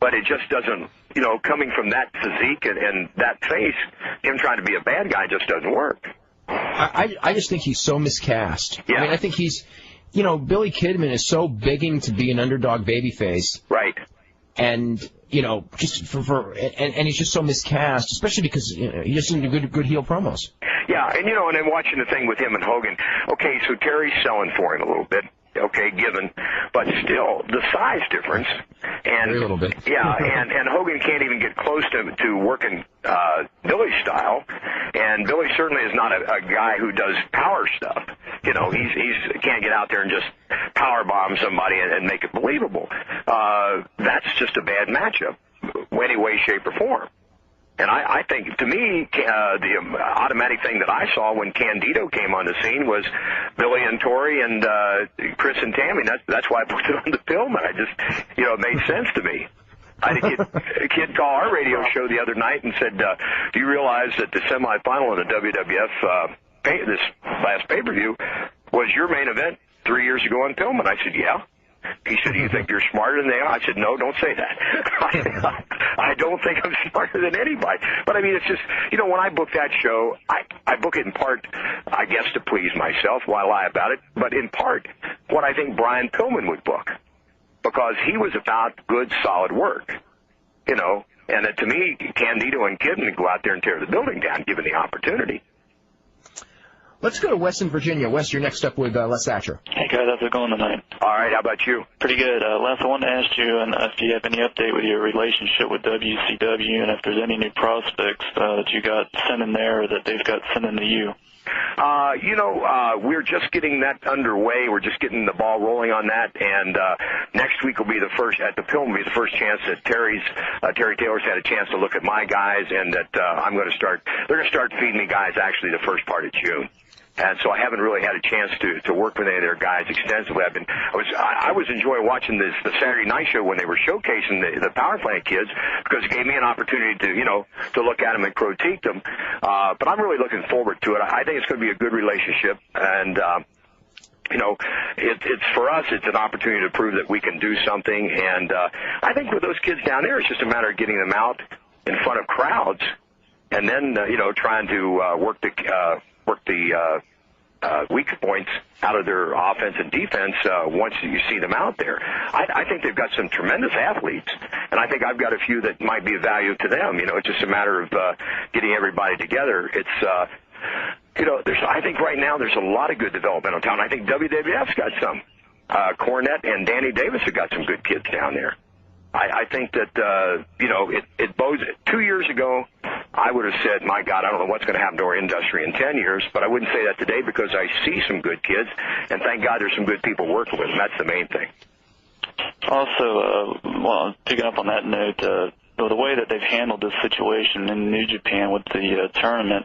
[SPEAKER 2] But it just doesn't, coming from that physique and that face, him trying to be a bad guy just doesn't work.
[SPEAKER 1] I just think he's so miscast.
[SPEAKER 2] Yeah.
[SPEAKER 1] I think he's, Billy Kidman is so begging to be an underdog babyface.
[SPEAKER 2] Right.
[SPEAKER 1] And, just and he's just so miscast, especially because he just doesn't do good heel promos.
[SPEAKER 2] Yeah, and and then watching the thing with him and Hogan. Okay, so Terry's selling for him a little bit. Okay, given, but still the size difference, and
[SPEAKER 1] a little bit.
[SPEAKER 2] Yeah, and Hogan can't even get close to working Billy's style, and Billy certainly is not a guy who does power stuff. He's can't get out there and just power bomb somebody and make it believable. That's just a bad matchup, any way, shape, or form. And I think, to me, the automatic thing that I saw when Candido came on the scene was Billy and Tori and Chris and Tammy. That's why I put it on the film, and it made sense to me. I had a kid call our radio show the other night and said, do you realize that the semifinal in the WWF, this last pay-per-view, was your main event 3 years ago on film? And I said, yeah. He said, do you think you're smarter than they are? I said, no, don't say that. I don't think I'm smarter than anybody. But, it's just, when I book that show, I book it in part, I guess, to please myself. Why lie about it? But in part, what I think Brian Pillman would book. Because he was about good, solid work, And to me, Candido and Kidman go out there and tear the building down, given the opportunity.
[SPEAKER 1] Let's go to Weston, Virginia. Wes, you're next up with Les Thatcher.
[SPEAKER 5] Hey, guys. How's it going tonight?
[SPEAKER 2] All right. How about you?
[SPEAKER 5] Pretty good. Les, I wanted to ask you if you have any update with your relationship with WCW and if there's any new prospects that you got sent in there or that they've got sent in to you.
[SPEAKER 2] We're just getting that underway. We're just getting the ball rolling on that, and next week will be the first, at the Pilm, will be the first chance that Terry Taylor's had a chance to look at my guys, and that they're going to start feeding me guys actually the first part of June. And so I haven't really had a chance to work with any of their guys extensively. I was enjoying watching the Saturday night show when they were showcasing the power plant kids, because it gave me an opportunity to look at them and critique them. But I'm really looking forward to it. I think it's going to be a good relationship, and it's for us, it's an opportunity to prove that we can do something. And I think with those kids down there, it's just a matter of getting them out in front of crowds, and then trying to work the weak points out of their offense and defense once you see them out there. I think they've got some tremendous athletes, and I think I've got a few that might be of value to them. It's just a matter of getting everybody together. It's I think right now there's a lot of good development in town. I think WWF's got some. Cornette and Danny Davis have got some good kids down there. I think that, it bodes. 2 years ago, I would have said, my God, I don't know what's going to happen to our industry in 10 years, but I wouldn't say that today because I see some good kids, and thank God there's some good people working with them. That's the main thing.
[SPEAKER 5] Also, picking up on that note, the way that they've handled this situation in New Japan with the tournament,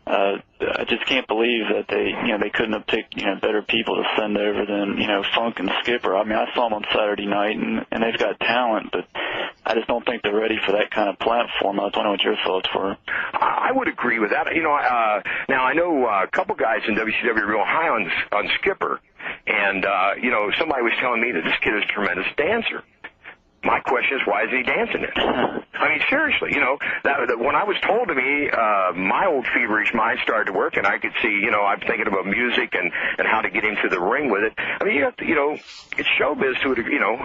[SPEAKER 5] I just can't believe that they couldn't have picked better people to send over than Funk and Skipper. I mean, I saw them on Saturday night, and they've got talent, but I just don't think they're ready for that kind of platform. I don't know what your thoughts were.
[SPEAKER 2] I would agree with that. Now I know a couple guys in WCW are real high on Skipper, and somebody was telling me that this kid is a tremendous dancer. My question is, why is he dancing it? I mean, seriously, that when I was told to me, my old feverish mind started to work, and I could see, I'm thinking about music and how to get into the ring with it. I mean, you have to, it's showbiz to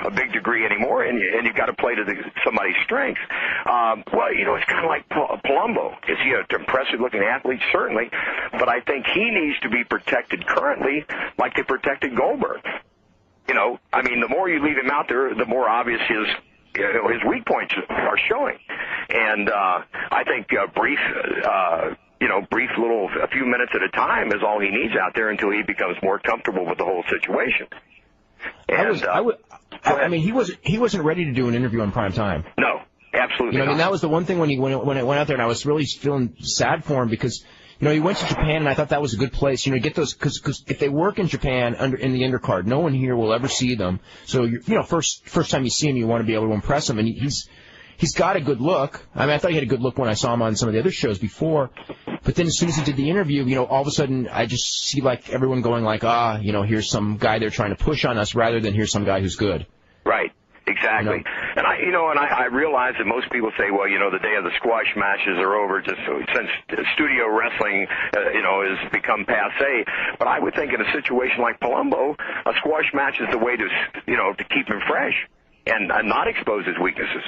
[SPEAKER 2] a big degree anymore, and you've got to play to somebody's strengths. It's kind of like Palumbo. Is he an impressive-looking athlete? Certainly, but I think he needs to be protected currently like they protected Goldberg. The more you leave him out there, the more obvious his weak points are showing. And I think a few minutes at a time is all he needs out there until he becomes more comfortable with the whole situation. And
[SPEAKER 1] he wasn't ready to do an interview on prime time.
[SPEAKER 2] No, absolutely not.
[SPEAKER 1] That was the one thing when it went out there, and I was really feeling sad for him because. He went to Japan, and I thought that was a good place. Get those because if they work in Japan in the undercard, no one here will ever see them. So first time you see him, you want to be able to impress him, and he's got a good look. I mean, I thought he had a good look when I saw him on some of the other shows before, but then as soon as he did the interview, all of a sudden I just see like everyone going like, here's some guy they're trying to push on us rather than here's some guy who's good.
[SPEAKER 2] Right. Exactly. And I realize that most people say, well, the day of the squash matches are over just since studio wrestling, has become passé. But I would think in a situation like Palumbo, a squash match is the way to keep him fresh and not expose his weaknesses.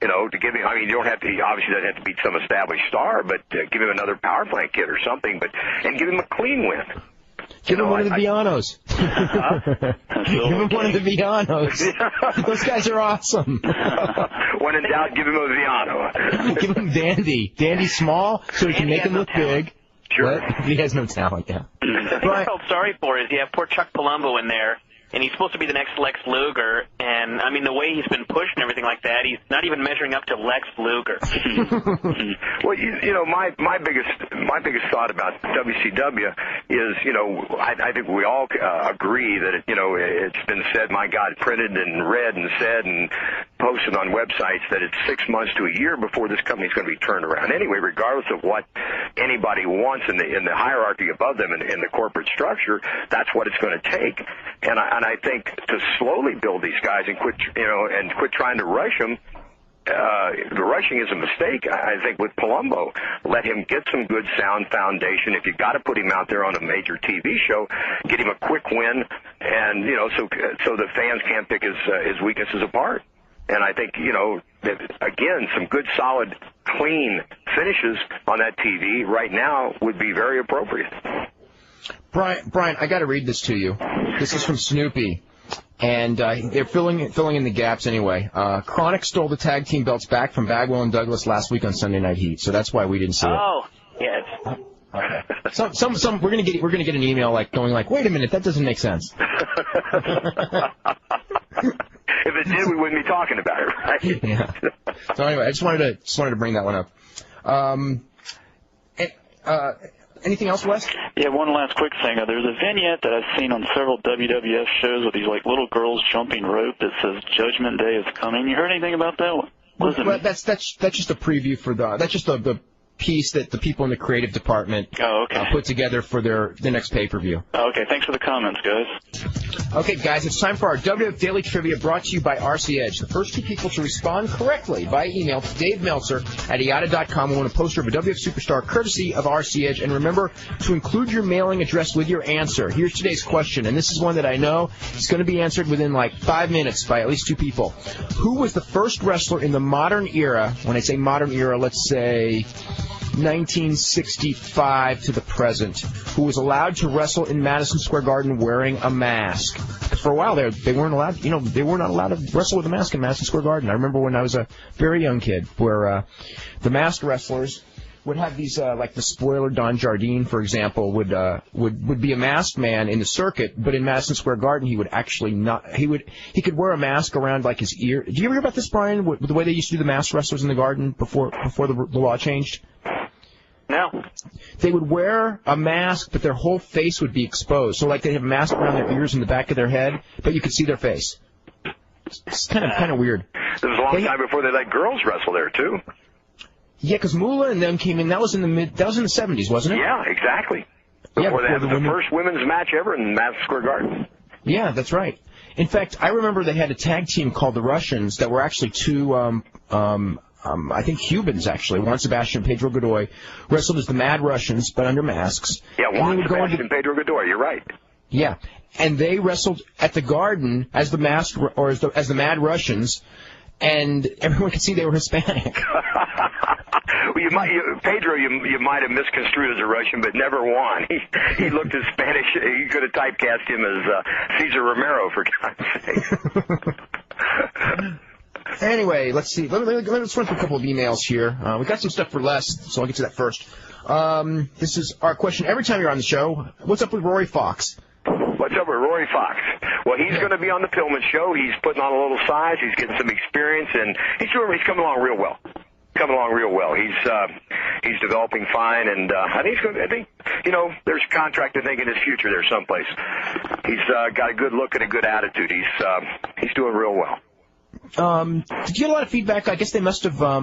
[SPEAKER 2] To give him, you don't have to, obviously doesn't have to beat some established star, but give him another power plant kid or something, and give him a clean win.
[SPEAKER 1] Give him one of the Vianos. Give him one of the Vianos. Those guys are awesome.
[SPEAKER 2] When in doubt, give him a Viano.
[SPEAKER 1] Give him Dandy. Dandy's small, so he can make him look big.
[SPEAKER 2] Sure.
[SPEAKER 1] But he has no talent, yeah.
[SPEAKER 3] What I felt sorry for is you have poor Chuck Palumbo in there, and he's supposed to be the next Lex Luger, and, the way he's been pushed and everything like that, he's not even measuring up to Lex Luger.
[SPEAKER 2] Well, my biggest thought about WCW is, I think we all agree that, it's been said, my God, printed and read and said and posted on websites that it's 6 months to a year before this company's going to be turned around. Anyway, regardless of what anybody wants in the hierarchy above them in the corporate structure, that's what it's going to take. And I think to slowly build these guys and quit trying to rush them. The rushing is a mistake. I think with Palumbo, let him get some good sound foundation. If you got to put him out there on a major TV show, get him a quick win, and so the fans can't pick his weaknesses apart. And I think again, some good, solid, clean finishes on that TV right now would be very appropriate.
[SPEAKER 1] Brian, I got to read this to you. This is from Snoopy, and they're filling in the gaps anyway. Chronic stole the tag team belts back from Bagwell and Douglas last week on Sunday Night Heat, so that's why we didn't see it.
[SPEAKER 3] Oh, yes.
[SPEAKER 1] Okay. We're gonna get an email going wait a minute, that doesn't make sense.
[SPEAKER 2] If it did, we wouldn't be talking about it, right?
[SPEAKER 1] Yeah. So anyway, I just wanted to bring that one up. Anything else, Wes?
[SPEAKER 5] Yeah, one last quick thing. There's a vignette that I've seen on several WWF shows with these little girls jumping rope that says "Judgment Day is coming." You heard anything about that one?
[SPEAKER 1] Well, that's just a preview for that's just the piece that the people in the creative department put together for the next pay-per-view.
[SPEAKER 5] Okay, thanks for the comments, guys.
[SPEAKER 1] Okay, guys, it's time for our WWF Daily Trivia brought to you by RC Edge. The first two people to respond correctly by email to Dave Meltzer at IATA.com will win a poster of a WWF superstar courtesy of RC Edge. And remember to include your mailing address with your answer. Here's today's question, and this is one that I know is going to be answered within 5 minutes by at least two people. Who was the first wrestler in the modern era? When I say modern era, let's say 1965 to the present, who was allowed to wrestle in Madison Square Garden wearing a mask. For a while there, they weren't allowed. They were not allowed to wrestle with a mask in Madison Square Garden. I remember when I was a very young kid, where the masked wrestlers would have these, like the spoiler Don Jardine, for example, would be a masked man in the circuit, but in Madison Square Garden he would actually not. He could wear a mask around his ear. Do you ever hear about this, Brian? The way they used to do the masked wrestlers in the Garden before the law changed?
[SPEAKER 3] No.
[SPEAKER 1] They would wear a mask, but their whole face would be exposed. So they'd have a mask around their ears and the back of their head, but you could see their face. It's kind of weird.
[SPEAKER 2] It was a long time before they let girls wrestle there too.
[SPEAKER 1] Yeah, because Moolah and them came in. That was in the 70s, wasn't it?
[SPEAKER 2] Yeah, exactly. Before they had the first women's match ever in Madison Square Garden.
[SPEAKER 1] Yeah, that's right. In fact, I remember they had a tag team called the Russians that were actually two. I think Cubans, actually. Juan Sebastian and Pedro Godoy wrestled as the Mad Russians, but under masks.
[SPEAKER 2] Yeah, Juan Sebastian and Pedro Godoy, you're right.
[SPEAKER 1] Yeah, and they wrestled at the Garden as the masked, or as the Mad Russians, and everyone could see they were Hispanic.
[SPEAKER 2] Well, Pedro, you might have misconstrued as a Russian, but never Juan. He looked as Spanish. You could have typecast him as Cesar Romero, for God's sake.
[SPEAKER 1] Anyway, let's see. Let's run through a couple of emails here. We got some stuff for Les, so I'll get to that first. This is our question every time you're on the show. What's up with Rory Fox?
[SPEAKER 2] What's up with Rory Fox? Well, he's going to be on the Pillman show. He's putting on a little size. He's getting some experience, and he's coming along real well. He's developing fine, and I think there's a contract I think in his future there someplace. He's got a good look and a good attitude. He's doing real well.
[SPEAKER 1] Did you get a lot of feedback? I guess they must have, I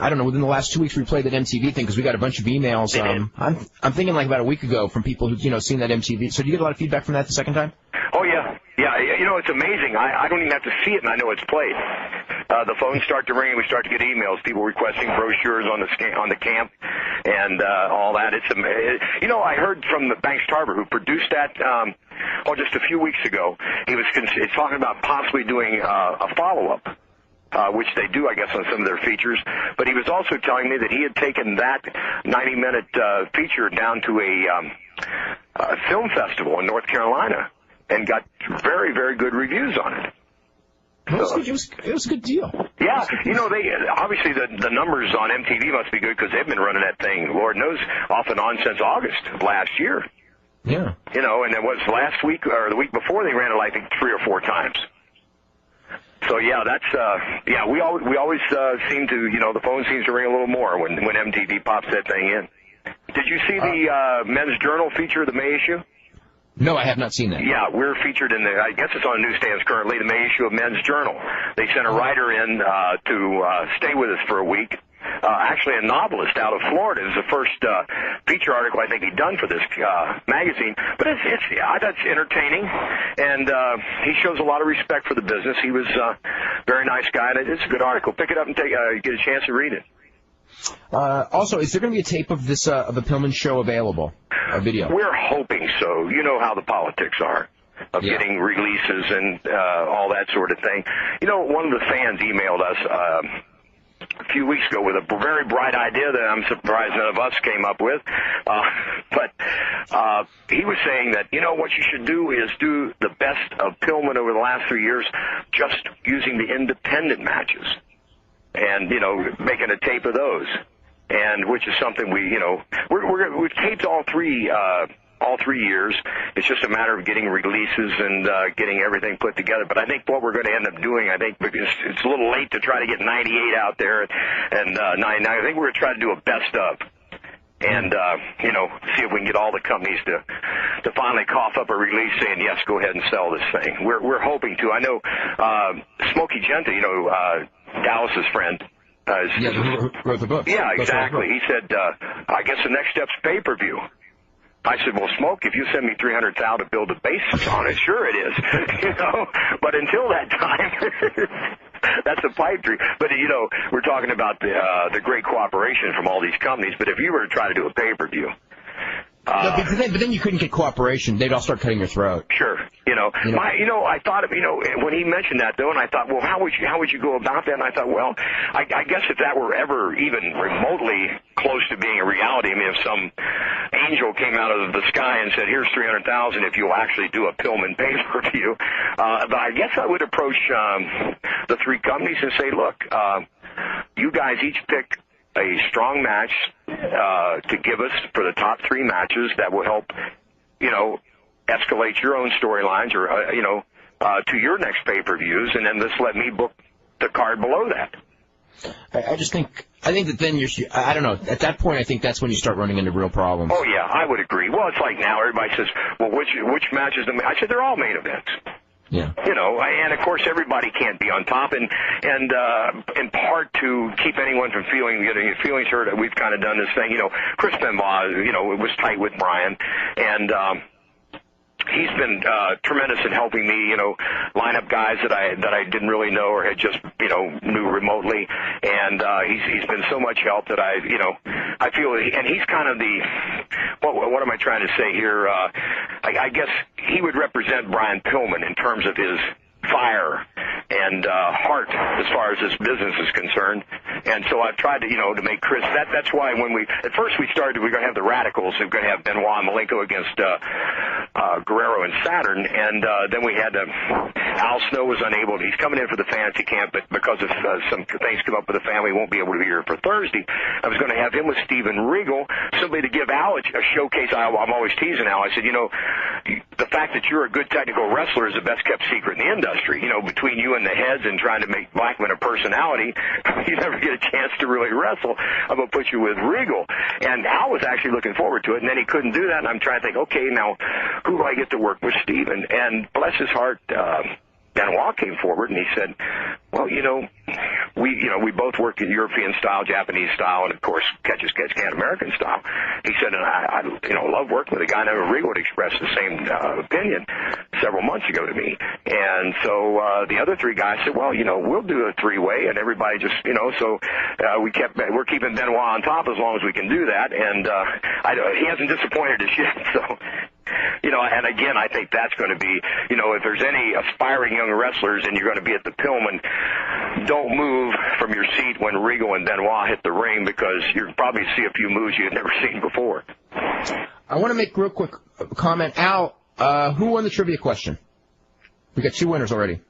[SPEAKER 1] don't know, within the last 2 weeks we played that MTV thing because we got a bunch of emails. I'm thinking about a week ago from people who've seen that MTV. So did you get a lot of feedback from that the second time?
[SPEAKER 2] Oh, yeah. Yeah, it's amazing. I don't even have to see it, and I know it's played. The phones start to ring, and we start to get emails, people requesting brochures on the camp and all that. It's amazing. I heard from the Banks Tarver, who produced that just a few weeks ago. He was talking about possibly doing a follow-up, which they do, I guess, on some of their features. But he was also telling me that he had taken that 90-minute feature down to a film festival in North Carolina and got very, very good reviews on it.
[SPEAKER 1] It was a good deal.
[SPEAKER 2] Yeah, they obviously the numbers on MTV must be good because they've been running that thing, Lord knows, off and on since August of last year.
[SPEAKER 1] Yeah.
[SPEAKER 2] And it was last week or the week before they ran it, I think, 3 or 4 times. So yeah, that's we always seem to the phone seems to ring a little more when MTV pops that thing in. Did you see the Men's Journal feature, the May issue?
[SPEAKER 1] No, I have not seen that.
[SPEAKER 2] Yeah, we're featured in I guess it's on newsstands currently, the May issue of Men's Journal. They sent a writer in to stay with us for a week. Actually, a novelist out of Florida. It was the first feature article I think he'd done for this magazine. But that's entertaining, and he shows a lot of respect for the business. He was a very nice guy, and it's a good article. Pick it up and get a chance to read it.
[SPEAKER 1] Also, is there going to be a tape of this of the Pillman show available? A video?
[SPEAKER 2] We're hoping so. You know how the politics are of getting releases and all that sort of thing. One of the fans emailed us a few weeks ago with a very bright idea that I'm surprised none of us came up with. But he was saying that, what you should do is do the best of Pillman over the last 3 years just using the independent matches and, making a tape of those. and which is something we've taped all three years. It's just a matter of getting releases and getting everything put together. But I think what we're going to end up doing, I think because it's a little late to try to get 98 out there and 99. I think we're going to try to do a best of. And, see if we can get all the companies to finally cough up a release saying, yes, go ahead and sell this thing. We're hoping to. I know Smokey Genta, Dallas's friend.
[SPEAKER 1] Who wrote the book.
[SPEAKER 2] Yeah, exactly. He said, I guess the next step's pay-per-view. I said, well, Smoke, if you send me $300,000 to build a basis on it, sure it is. But until that time, that's a pipe dream. But, we're talking about the great cooperation from all these companies. But if you were to try to do a pay-per-view,
[SPEAKER 1] but then you couldn't get cooperation. They'd all start cutting your throat.
[SPEAKER 2] Sure. I thought of, when he mentioned that, though, and I thought, well, how would you go about that? And I thought, well, I guess if that were ever even remotely close to being a reality, I mean, if some angel came out of the sky and said, here's $300,000 if you'll actually do a Pillman pay-per-view, but I guess I would approach the three companies and say, look, you guys each pick a strong match to give us for the top three matches that will help, escalate your own storylines or, to your next pay-per-views, and then just let me book the card below that.
[SPEAKER 1] I think that then I don't know, at that point I think that's when you start running into real problems.
[SPEAKER 2] Oh, yeah, I would agree. Well, it's like now everybody says, well, which match is I said they're all main events.
[SPEAKER 1] Yeah.
[SPEAKER 2] And of course everybody can't be on top, and in part to keep anyone from getting your feelings hurt, we've kind of done this thing. Chris Benoit, was tight with Brian, and he's been tremendous in helping me, line up guys that I didn't really know or had just knew remotely, and he's been so much help that I feel, and he's kind of the what am I trying to say here? I guess he would represent Brian Pillman in terms of his fire and heart as far as this business is concerned. And so I've tried to, to make Chris, that's why when at first we started, we're going to have the Radicals, we're going to have Benoit and Malenko against Guerrero and Saturn, and then we had Al Snow was unable, he's coming in for the fantasy camp, but because of some things come up with the family, he won't be able to be here for Thursday. I was going to have him with Steven Regal, simply to give Al a showcase. I'm always teasing Al. I said, the fact that you're a good technical wrestler is the best kept secret in the industry. Between you and the heads and trying to make Blackman a personality, you never get a chance to really wrestle. I'm going to put you with Regal. And Al was actually looking forward to it, and then he couldn't do that, and I'm trying to think, okay, now, who do I get to work with Steven? And bless his heart, Benoit came forward and he said, well, we both work in European style, Japanese style, and of course, catch can American style. He said, and I love working with a guy named Regal. Expressed the same opinion several months ago to me. And so the other three guys said, well, we'll do a three-way, and everybody just, so we're keeping Benoit on top as long as we can do that. And he hasn't disappointed us yet, so. And again, I think that's going to be, if there's any aspiring young wrestlers and you're going to be at the Pillman, don't move from your seat when Regal and Benoit hit the ring, because you'll probably see a few moves you've never seen before.
[SPEAKER 1] I want to make a real quick comment. Al, who won the trivia question? We got two winners already.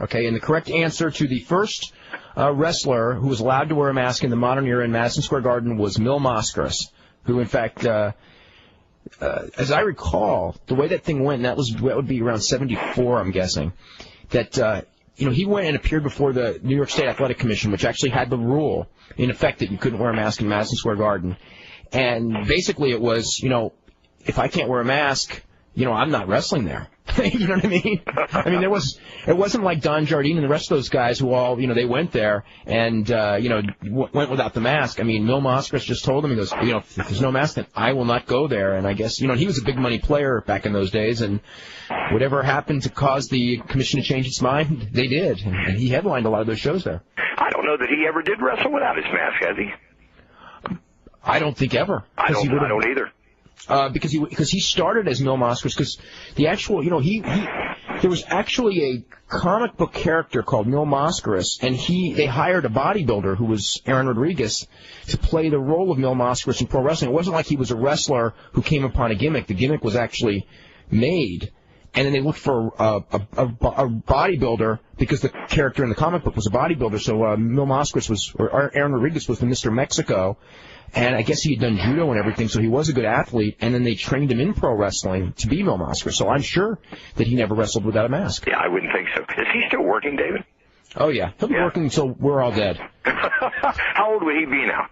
[SPEAKER 1] Okay, and the correct answer to the first wrestler who was allowed to wear a mask in the modern era in Madison Square Garden was Mil Mascaras, who, in fact, as I recall, the way that thing went, that would be around 74, I'm guessing, that, he went and appeared before the New York State Athletic Commission, which actually had the rule, in effect, that you couldn't wear a mask in Madison Square Garden. And basically it was, if I can't wear a mask, I'm not wrestling there. You know what I mean? I mean, it wasn't like Don Jardine and the rest of those guys who all, they went there and, went without the mask. I mean, Mil Mascaras just told him, he goes, if there's no mask, then I will not go there. And I guess, he was a big money player back in those days, and whatever happened to cause the commission to change its mind, they did. And he headlined a lot of those shows there.
[SPEAKER 2] I don't know that he ever did wrestle without his mask, has he?
[SPEAKER 1] I don't think ever.
[SPEAKER 2] I don't either.
[SPEAKER 1] Because he started as Mil Mascaras, because the actual, there was actually a comic book character called Mil Mascaras, and they hired a bodybuilder who was Aaron Rodriguez to play the role of Mil Mascaras in pro wrestling. It wasn't like he was a wrestler who came upon a gimmick. The gimmick was actually made, and then they looked for a bodybuilder because the character in the comic book was a bodybuilder. So Mil Mascaras or Aaron Rodriguez was the Mr. Mexico, and I guess he had done judo and everything, so he was a good athlete. And then they trained him in pro wrestling to be Mil Mascaras. So I'm sure that he never wrestled without a mask.
[SPEAKER 2] Yeah, I wouldn't think so. Is he still working, David?
[SPEAKER 1] Oh yeah, he'll be working until we're all dead.
[SPEAKER 2] How old would he be now?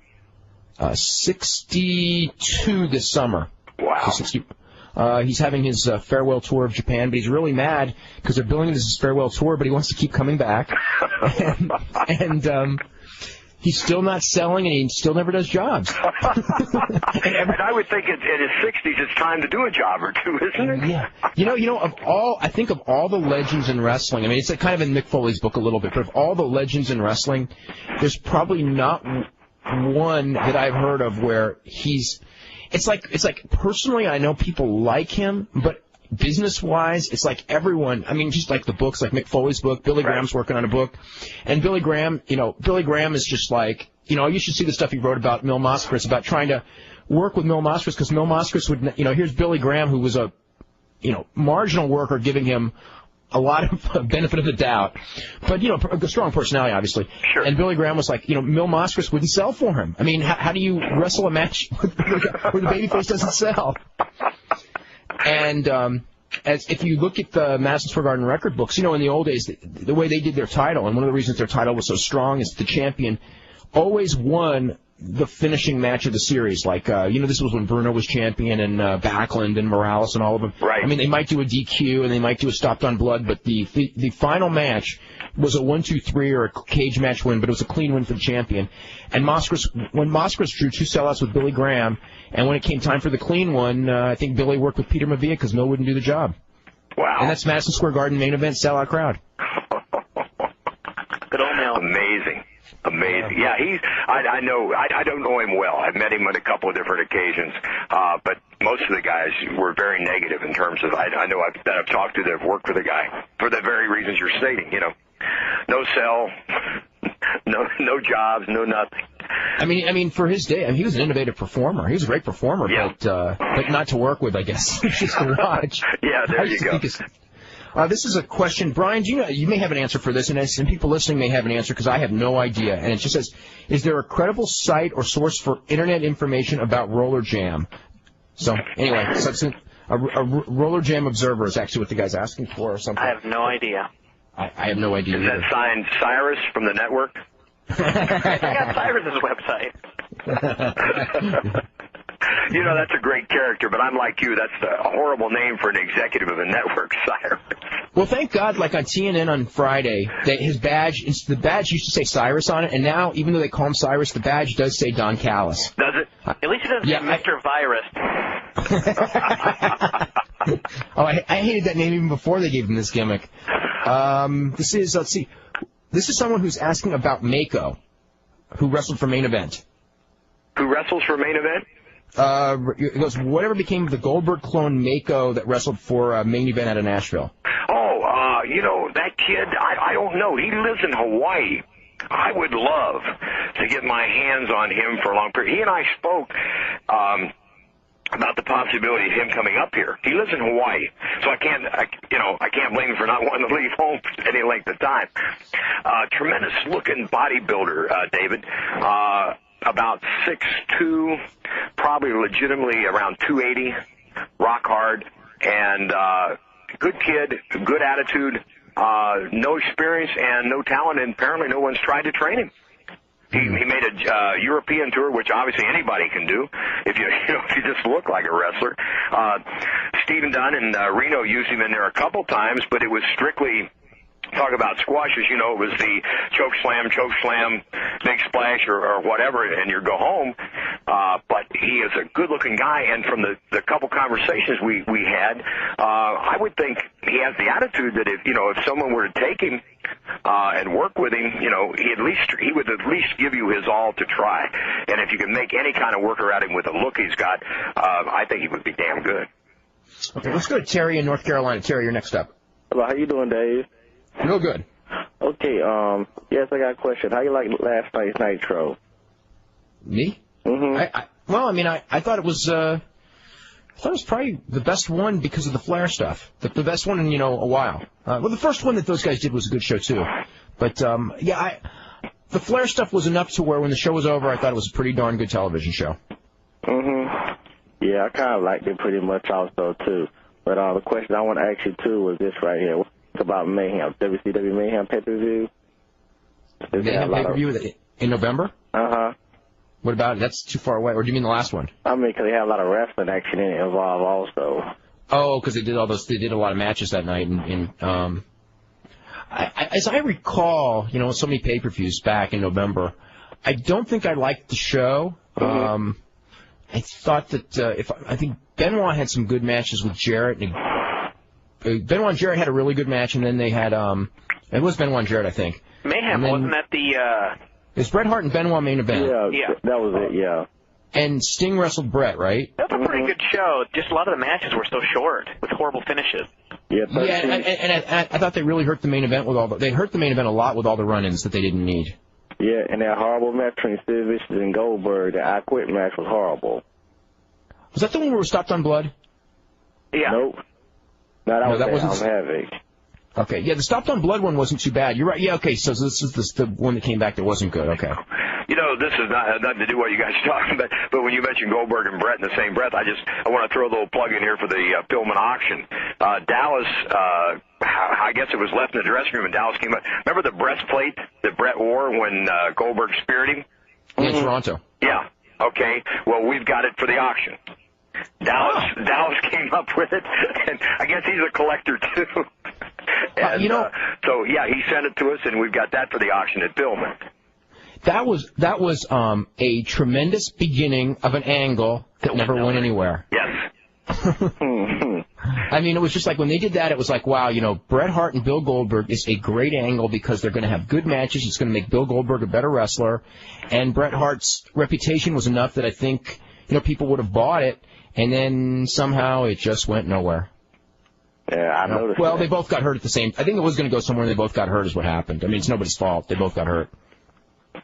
[SPEAKER 1] 62 this summer.
[SPEAKER 2] Wow.
[SPEAKER 1] So 60. He's having his farewell tour of Japan, but he's really mad because they're billing this as his farewell tour, but he wants to keep coming back. and he's still not selling, and he still never does jobs.
[SPEAKER 2] And I would think in his 60s it's time to do a job or two, isn't it?
[SPEAKER 1] Yeah. I think of all the legends in wrestling, I mean, it's kind of in Mick Foley's book a little bit, but of all the legends in wrestling, there's probably not one that I've heard of where he's... It's like personally, I know people like him, but business-wise, it's like everyone. I mean, just like the books, like Mick Foley's book. Billy Graham's working on a book, and Billy Graham is just like, you should see the stuff he wrote about Mil Mascaras, about trying to work with Mil Mascaras, because Mil Mascaras would, here's Billy Graham, who was a, marginal worker, giving him a lot of benefit of the doubt, but a strong personality, obviously. Sure. And Billy Graham was like, Mil Mascaras wouldn't sell for him. I mean, how do you wrestle a match where the babyface doesn't sell? And if you look at the Madison Square Garden record books, in the old days, the way they did their title, and one of the reasons their title was so strong is the champion always won the finishing match of the series. Like, this was when Bruno was champion, and Backlund and Morales and all of them. Right. I mean, they might do a DQ and they might do a stopped on blood, but the final match was a 1-2-3 or a cage match win, but it was a clean win for the champion. And when Mascaras drew 2 sellouts with Billy Graham, and when it came time for the clean one, I think Billy worked with Peter Maivia because Mil wouldn't do the job. Wow. And that's Madison Square Garden main event sellout crowd.
[SPEAKER 3] Good old Mil.
[SPEAKER 2] Amazing. Yeah, I know, I don't know him well. I've met him on a couple of different occasions, but most of the guys were very negative in terms of, I know that I've talked to that have worked for the guy for the very reasons you're stating, no sell, no jobs, no nothing.
[SPEAKER 1] I mean, for his day, he was an innovative performer. He was a great performer, but not to work with, I guess. Just to watch.
[SPEAKER 2] Yeah, there you go.
[SPEAKER 1] This is a question, Brian. You may have an answer for this, and people listening may have an answer because I have no idea. And it just says, is there a credible site or source for internet information about Roller Jam? So anyway, a Roller Jam Observer is actually what the guy's asking for, or something.
[SPEAKER 3] I have no idea.
[SPEAKER 1] I have no idea.
[SPEAKER 2] Is that signed Cyrus from the network?
[SPEAKER 3] I got Cyrus's website.
[SPEAKER 2] That's a great character, but I'm like you. That's a horrible name for an executive of a network, Cyrus.
[SPEAKER 1] Well, thank God, like on TNN on Friday, that the badge used to say Cyrus on it, and now, even though they call him Cyrus, the badge does say Don Callis.
[SPEAKER 2] Does it?
[SPEAKER 3] At least it doesn't say Mr. Virus.
[SPEAKER 1] I hated that name even before they gave him this gimmick. This is someone who's asking about Mako, who wrestled for Main Event.
[SPEAKER 2] Who wrestles for Main Event?
[SPEAKER 1] It goes, whatever became of the Goldberg clone Mako that wrestled for Main Event out of Nashville?
[SPEAKER 2] That kid, I don't know. He lives in Hawaii. I would love to get my hands on him for a long period. He and I spoke about the possibility of him coming up here. He lives in Hawaii, so I can't blame him for not wanting to leave home for any length of time. Tremendous looking bodybuilder, David. About 6'2", probably legitimately around 280, rock hard, and good kid, good attitude, no experience and no talent, and apparently no one's tried to train him. He made a European tour, which obviously anybody can do if you just look like a wrestler. Stephen Dunn and Reno used him in there a couple times, but it was strictly talk about squashes, it was the choke slam, big splash, or whatever, and you go home. But he is a good-looking guy, and from the couple conversations we had, I would think he has the attitude that if someone were to take him and work with him, he would at least give you his all to try. And if you can make any kind of worker at him with the look he's got, I think he would be damn good.
[SPEAKER 1] Okay, let's go to Terry in North Carolina. Terry, you're next up.
[SPEAKER 6] Hello, how you doing, Dave?
[SPEAKER 1] Real good.
[SPEAKER 6] Okay, yes, I got a question. How you like last night's Nitro?
[SPEAKER 1] Me?
[SPEAKER 6] Mm-hmm.
[SPEAKER 1] I thought it was I thought it was probably the best one because of the Flair stuff. The best one in, a while. Well, the first one that those guys did was a good show, too. But, the Flair stuff was enough to where when the show was over, I thought it was a pretty darn good television show.
[SPEAKER 6] Yeah, I kind of liked it pretty much also, too. But the question I want to ask you, too, was this right here. What's about Mayhem, WCW Mayhem pay-per-view?
[SPEAKER 1] Mayhem pay-per-view in November?
[SPEAKER 6] Uh-huh.
[SPEAKER 1] What about it? That's too far away. Or do you mean the last one?
[SPEAKER 6] I mean, because they have a lot of wrestling action in it involved also.
[SPEAKER 1] Oh, because they did a lot of matches that night. As I recall, so many pay-per-views back in November, I don't think I liked the show. I thought that I think Benoit had some good matches with Jarrett. Benoit and Jarrett had a really good match, and then they had it was Benoit and Jarrett, I think.
[SPEAKER 3] Mayhem, wasn't that the...
[SPEAKER 1] It's Bret Hart and Benoit main event.
[SPEAKER 6] Yeah, that was it, yeah.
[SPEAKER 1] And Sting wrestled Bret, right?
[SPEAKER 3] That was a pretty good show. Just a lot of the matches were so short with horrible finishes.
[SPEAKER 6] Yeah,
[SPEAKER 1] and I thought they really hurt the main event they hurt the main event a lot with all the run-ins that they didn't need.
[SPEAKER 6] Yeah, and that horrible match between Sid Vicious and Goldberg, the I Quit match was horrible.
[SPEAKER 1] Was that the one where we stopped on blood?
[SPEAKER 3] Yeah.
[SPEAKER 6] Nope. No, that wasn't Havoc.
[SPEAKER 1] Okay, yeah, the Stopped on Blood one wasn't too bad. You're right. Yeah, okay, so this is the one that came back that wasn't good. Okay.
[SPEAKER 2] This is nothing to do with what you guys are talking about, but when you mentioned Goldberg and Brett in the same breath, I want to throw a little plug in here for the Pillman auction. Dallas, I guess it was left in the dressing room, and Dallas came up. Remember the breastplate that Brett wore when Goldberg speared him?
[SPEAKER 1] Yeah, in Toronto.
[SPEAKER 2] Yeah. Okay. Well, we've got it for the auction. Dallas came up with it, and I guess he's a collector too. And, so yeah, he sent it to us, and we've got that for the auction at Pillman.
[SPEAKER 1] That was a tremendous beginning of an angle that never went anywhere.
[SPEAKER 2] Yes.
[SPEAKER 1] I mean, it was just like when they did that, it was like, wow, Bret Hart and Bill Goldberg is a great angle because they're going to have good matches. It's going to make Bill Goldberg a better wrestler, and Bret Hart's reputation was enough that I think people would have bought it, and then somehow it just went nowhere.
[SPEAKER 6] Yeah, I noticed.
[SPEAKER 1] Well, they both got hurt at the same. I think it was going to go somewhere, and they both got hurt. Is what happened. I mean, it's nobody's fault. They both got hurt.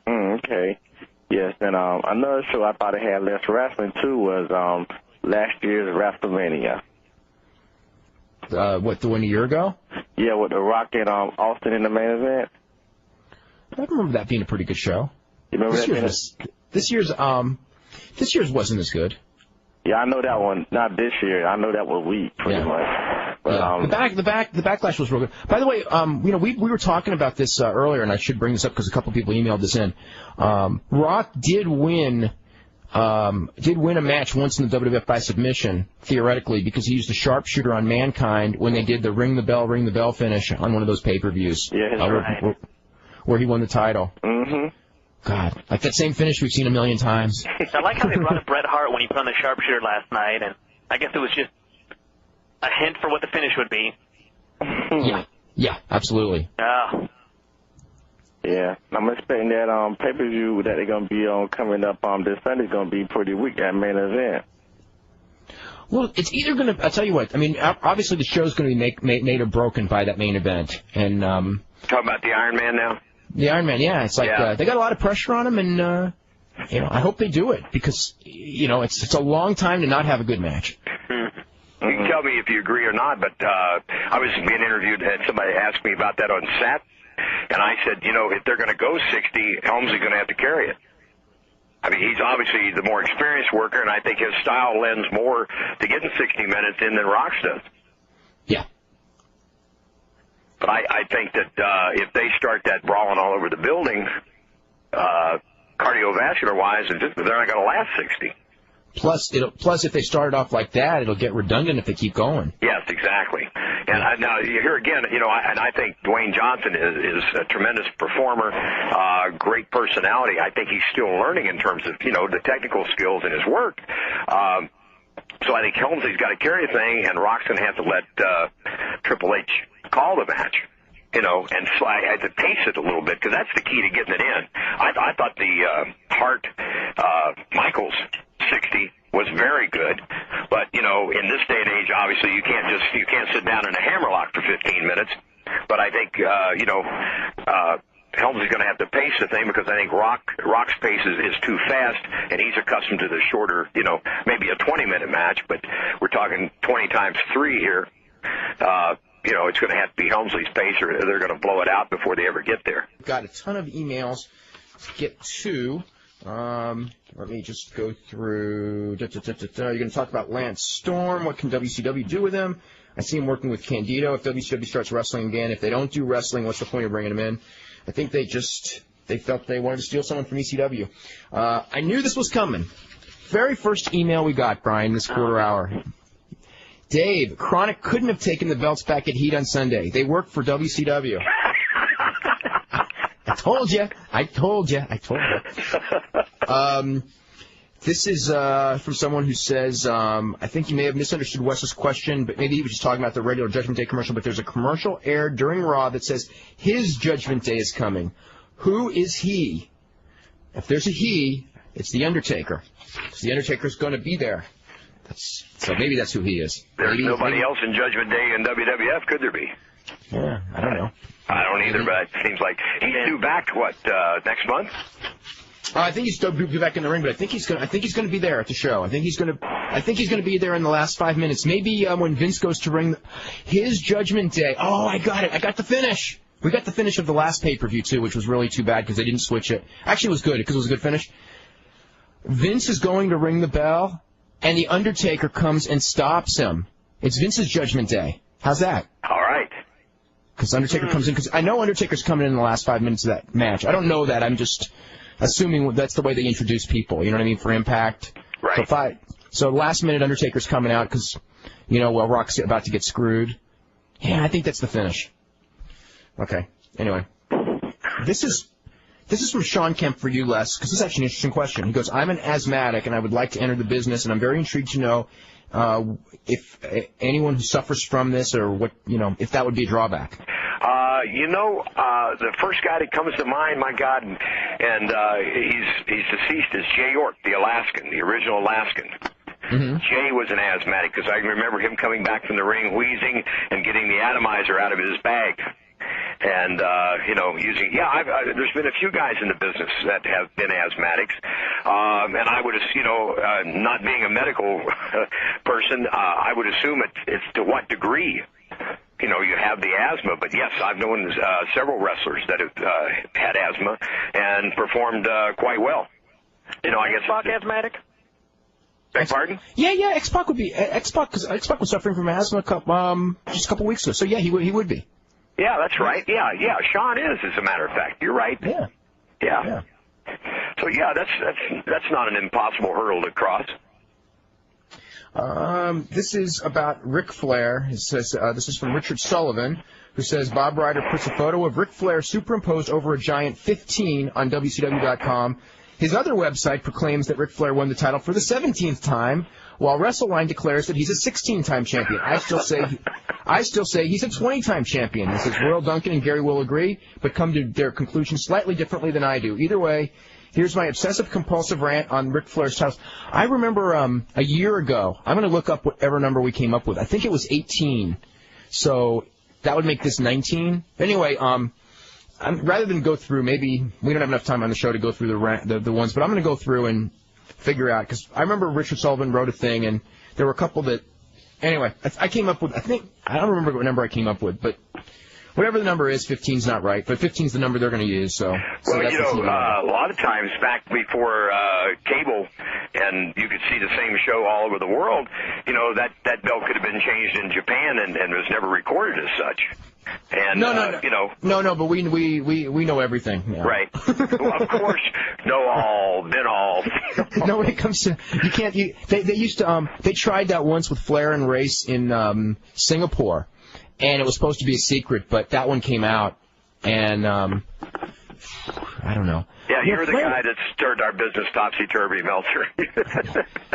[SPEAKER 6] Okay. Yes, and another show I thought it had less wrestling too was last year's WrestleMania.
[SPEAKER 1] What, the one a year ago?
[SPEAKER 6] Yeah, with The Rock and Austin in the main event.
[SPEAKER 1] I remember that being a pretty good show.
[SPEAKER 6] You remember
[SPEAKER 1] this year's wasn't as good.
[SPEAKER 6] Yeah, I know that one. Not this year. I know that was weak, pretty much. But,
[SPEAKER 1] the backlash was real good. By the way, we were talking about this earlier, and I should bring this up because a couple people emailed this in. Rock did win a match once in the WWF by submission, theoretically, because he used a sharpshooter on Mankind when they did the ring the bell finish on one of those pay-per-views.
[SPEAKER 6] Yeah, right.
[SPEAKER 1] Where he won the title.
[SPEAKER 6] Mm-hmm.
[SPEAKER 1] God, like that same finish we've seen a million times.
[SPEAKER 3] I like how they brought up Bret Hart when he put on the sharpshooter last night, and I guess it was just a hint for what the finish would be.
[SPEAKER 1] Yeah, absolutely.
[SPEAKER 3] Oh.
[SPEAKER 6] Yeah, I'm expecting that pay-per-view that they're going to be on coming up this Sunday is going to be pretty weak, that main event.
[SPEAKER 1] Well, it's either going to, I'll tell you what, I mean, obviously the show's going to be made or broken by that main event. And
[SPEAKER 2] talking about the Iron Man now?
[SPEAKER 1] The Iron Man, yeah. It's like they got a lot of pressure on him, and, I hope they do it because, it's a long time to not have a good match.
[SPEAKER 2] You can tell me if you agree or not, but I was being interviewed, and somebody asked me about that on set, and I said, if they're going to go 60, Helmsley's going to have to carry it. I mean, he's obviously the more experienced worker, and I think his style lends more to getting 60 minutes in than Rock's does.
[SPEAKER 1] Yeah.
[SPEAKER 2] But I think that if they start that brawling all over the building, cardiovascular-wise, they're not going to last 60.
[SPEAKER 1] Plus, if they start off like that, it'll get redundant if they keep going.
[SPEAKER 2] Yes, exactly. And now here again, and I think Dwayne Johnson is a tremendous performer, great personality. I think he's still learning in terms of the technical skills in his work. So I think Helmsley's got to carry a thing, and Rock's going to have to let Triple H call the match. And so I had to pace it a little bit because that's the key to getting it in. I thought the Hart Michaels 60 was very good, but in this day and age, obviously you can't sit down in a hammerlock for 15 minutes. But I think Helms is going to have to pace the thing because I think Rock's pace is too fast, and he's accustomed to the shorter, maybe a 20-minute match, but we're talking 20 times 3 here. It's going to have to be Helmsley's pace, or they're going to blow it out before they ever get there.
[SPEAKER 1] Got a ton of emails to get to. Let me just go through. You're going to talk about Lance Storm. What can WCW do with him? I see him working with Candido. If WCW starts wrestling again, if they don't do wrestling, what's the point of bringing him in? I think they felt they wanted to steal someone from ECW. I knew this was coming. Very first email we got, Brian, this quarter hour. Dave, Chronic couldn't have taken the belts back at Heat on Sunday. They worked for WCW. I told you. This is from someone who says, I think you may have misunderstood Wes's question, but maybe he was just talking about the regular Judgment Day commercial, but there's a commercial aired during Raw that says his Judgment Day is coming. Who is he? If there's a he, it's The Undertaker. The Undertaker's going to be there. So maybe that's who he is.
[SPEAKER 2] There's nobody else in Judgment Day in WWF, could there be?
[SPEAKER 1] Yeah, I don't know.
[SPEAKER 2] I don't either, but it seems like he's due back, next month?
[SPEAKER 1] I think he's still be back in the ring, but I think he's going to be there at the show. I think he's going to be there in the last 5 minutes. Maybe when Vince goes to ring his Judgment Day. Oh, I got it. I got the finish. We got the finish of the last pay-per-view too, which was really too bad because they didn't switch it. Actually, it was good because it was a good finish. Vince is going to ring the bell, and the Undertaker comes and stops him. It's Vince's Judgment Day. How's that?
[SPEAKER 2] All right.
[SPEAKER 1] Because Undertaker comes in, because I know Undertaker's coming in the last 5 minutes of that match. I don't know that. I'm just assuming that's the way they introduce people. You know what I mean? For Impact.
[SPEAKER 2] Right.
[SPEAKER 1] So last minute Undertaker's coming out because, Rock's about to get screwed. Yeah, I think that's the finish. Okay. Anyway, this is from Sean Kemp for you, Les, because this is actually an interesting question. He goes, I'm an asthmatic, and I would like to enter the business, and I'm very intrigued to know if anyone who suffers from this or if that would be a drawback.
[SPEAKER 2] The first guy that comes to mind, my God, and he's deceased, is Jay York, the Alaskan, the original Alaskan. Mm-hmm. Jay was an asthmatic because I remember him coming back from the ring wheezing and getting the atomizer out of his bag. And, there's been a few guys in the business that have been asthmatics. And I would, not being a medical person, I would assume it's to what degree, you have the asthma. But yes, I've known several wrestlers that have had asthma and performed quite well. I guess.
[SPEAKER 3] X-Pac asthmatic?
[SPEAKER 2] Beg pardon?
[SPEAKER 1] Yeah, X-Pac would be. X-Pac was suffering from asthma just a couple weeks ago. So, yeah, he would be.
[SPEAKER 2] Yeah, that's right. Yeah. Sean is, as a matter of fact. You're right. Yeah. So yeah, that's not an impossible hurdle to cross.
[SPEAKER 1] This is about Ric Flair. It says this is from Richard Sullivan, who says Bob Ryder puts a photo of Ric Flair superimposed over a giant 15 on WCW.com. His other website proclaims that Ric Flair won the title for the 17th time, while WrestleLine declares that he's a 16-time champion. I still say he's a 20-time champion. This is Royal Duncan and Gary will agree, but come to their conclusion slightly differently than I do. Either way, here's my obsessive-compulsive rant on Ric Flair's titles. I remember a year ago, I'm going to look up whatever number we came up with. I think it was 18. So that would make this 19. Anyway, rather than go through, maybe we don't have enough time on the show to go through the ones, but I'm going to go through and figure out, because I remember Richard Sullivan wrote a thing, and there were a couple that, anyway, I came up with, I don't remember what number I came up with, but whatever the number is, 15's not right, but 15's the number they're going to use, so.
[SPEAKER 2] Well, a lot of times back before cable, and you could see the same show all over the world, that belt could have been changed in Japan and was never recorded as such. And,
[SPEAKER 1] No, but we know everything. Yeah.
[SPEAKER 2] Right. Well, of course, know all, been all.
[SPEAKER 1] No, when it comes to, they used to, they tried that once with Flair and Race in Singapore, and it was supposed to be a secret, but that one came out, and I don't know.
[SPEAKER 2] Yeah, you're the guy that stirred our business topsy-turvy, Meltzer.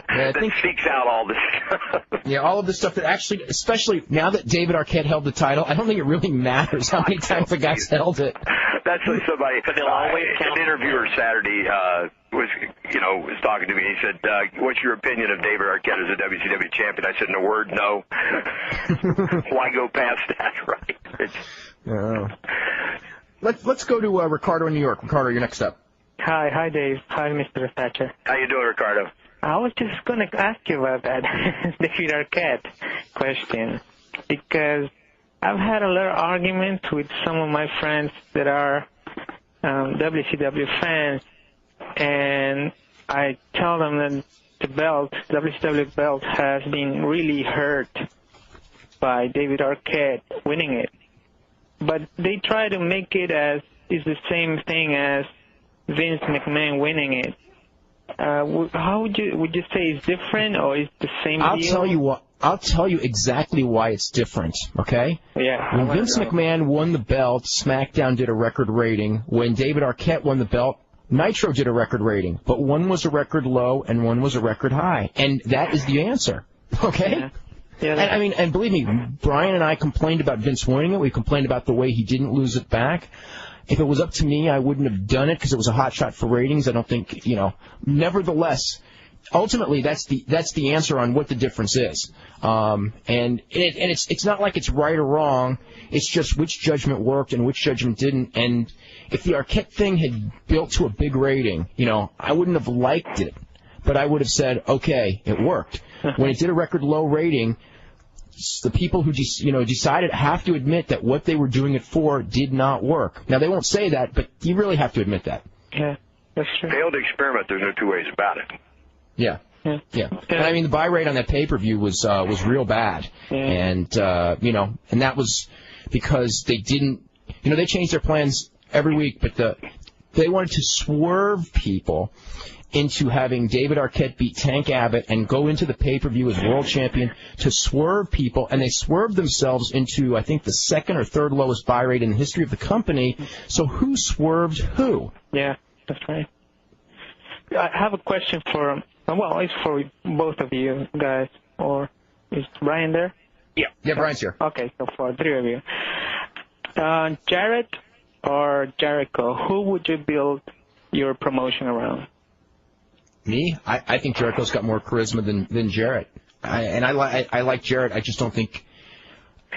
[SPEAKER 2] That seeks out all this stuff.
[SPEAKER 1] Yeah, all of this stuff that actually, especially now that David Arquette held the title, I don't think it really matters how many times the guy's held it.
[SPEAKER 2] That's like somebody, an interviewer Saturday was talking to me. He said, what's your opinion of David Arquette as a WCW champion? I said, in a word, no. Why go past that, right?
[SPEAKER 1] let's go to Ricardo in New York. Ricardo, you're next up.
[SPEAKER 7] Hi, Dave. Hi, Mr. Thatcher.
[SPEAKER 2] How you doing, Ricardo?
[SPEAKER 7] I was just going to ask you about that David Arquette question, because I've had a lot of arguments with some of my friends that are WCW fans, and I tell them that the WCW belt, has been really hurt by David Arquette winning it. But they try to make it as it's the same thing as Vince McMahon winning it. How would you say it's different, or is the same deal?
[SPEAKER 1] I'll tell you exactly why it's different, okay?
[SPEAKER 7] Yeah.
[SPEAKER 1] When Vince McMahon won the belt, SmackDown did a record rating. When David Arquette won the belt, Nitro did a record rating. But one was a record low and one was a record high. And that is the answer, okay?
[SPEAKER 7] Yeah.
[SPEAKER 1] And believe me, Brian and I complained about Vince winning it. We complained about the way he didn't lose it back. If it was up to me, I wouldn't have done it because it was a hot shot for ratings. I don't think, Nevertheless, ultimately, that's the answer on what the difference is. And it's not like it's right or wrong. It's just which judgment worked and which judgment didn't. And if the Arquette thing had built to a big rating, I wouldn't have liked it, but I would have said, okay, it worked. When it did a record low rating, the people who decided have to admit that what they were doing it for did not work. Now, they won't say that, but you really have to admit that.
[SPEAKER 7] Yeah, that's true.
[SPEAKER 2] Failed experiment, there's no two ways about it.
[SPEAKER 1] Yeah. And the buy rate on that pay-per-view was real bad. Yeah. And, and that was because they didn't, they changed their plans every week, but they wanted to swerve people into having David Arquette beat Tank Abbott and go into the pay-per-view as world champion to swerve people, and they swerved themselves into, I think, the second or third lowest buy rate in the history of the company. So who swerved who?
[SPEAKER 7] Yeah, that's right. I have a question it's for both of you guys, or is Brian there?
[SPEAKER 1] Yeah, Brian's here.
[SPEAKER 7] Okay, so for three of you. Jarrett or Jericho, who would you build your promotion around?
[SPEAKER 1] Me? I think Jericho's got more charisma than Jarrett. I like Jarrett. I just don't think.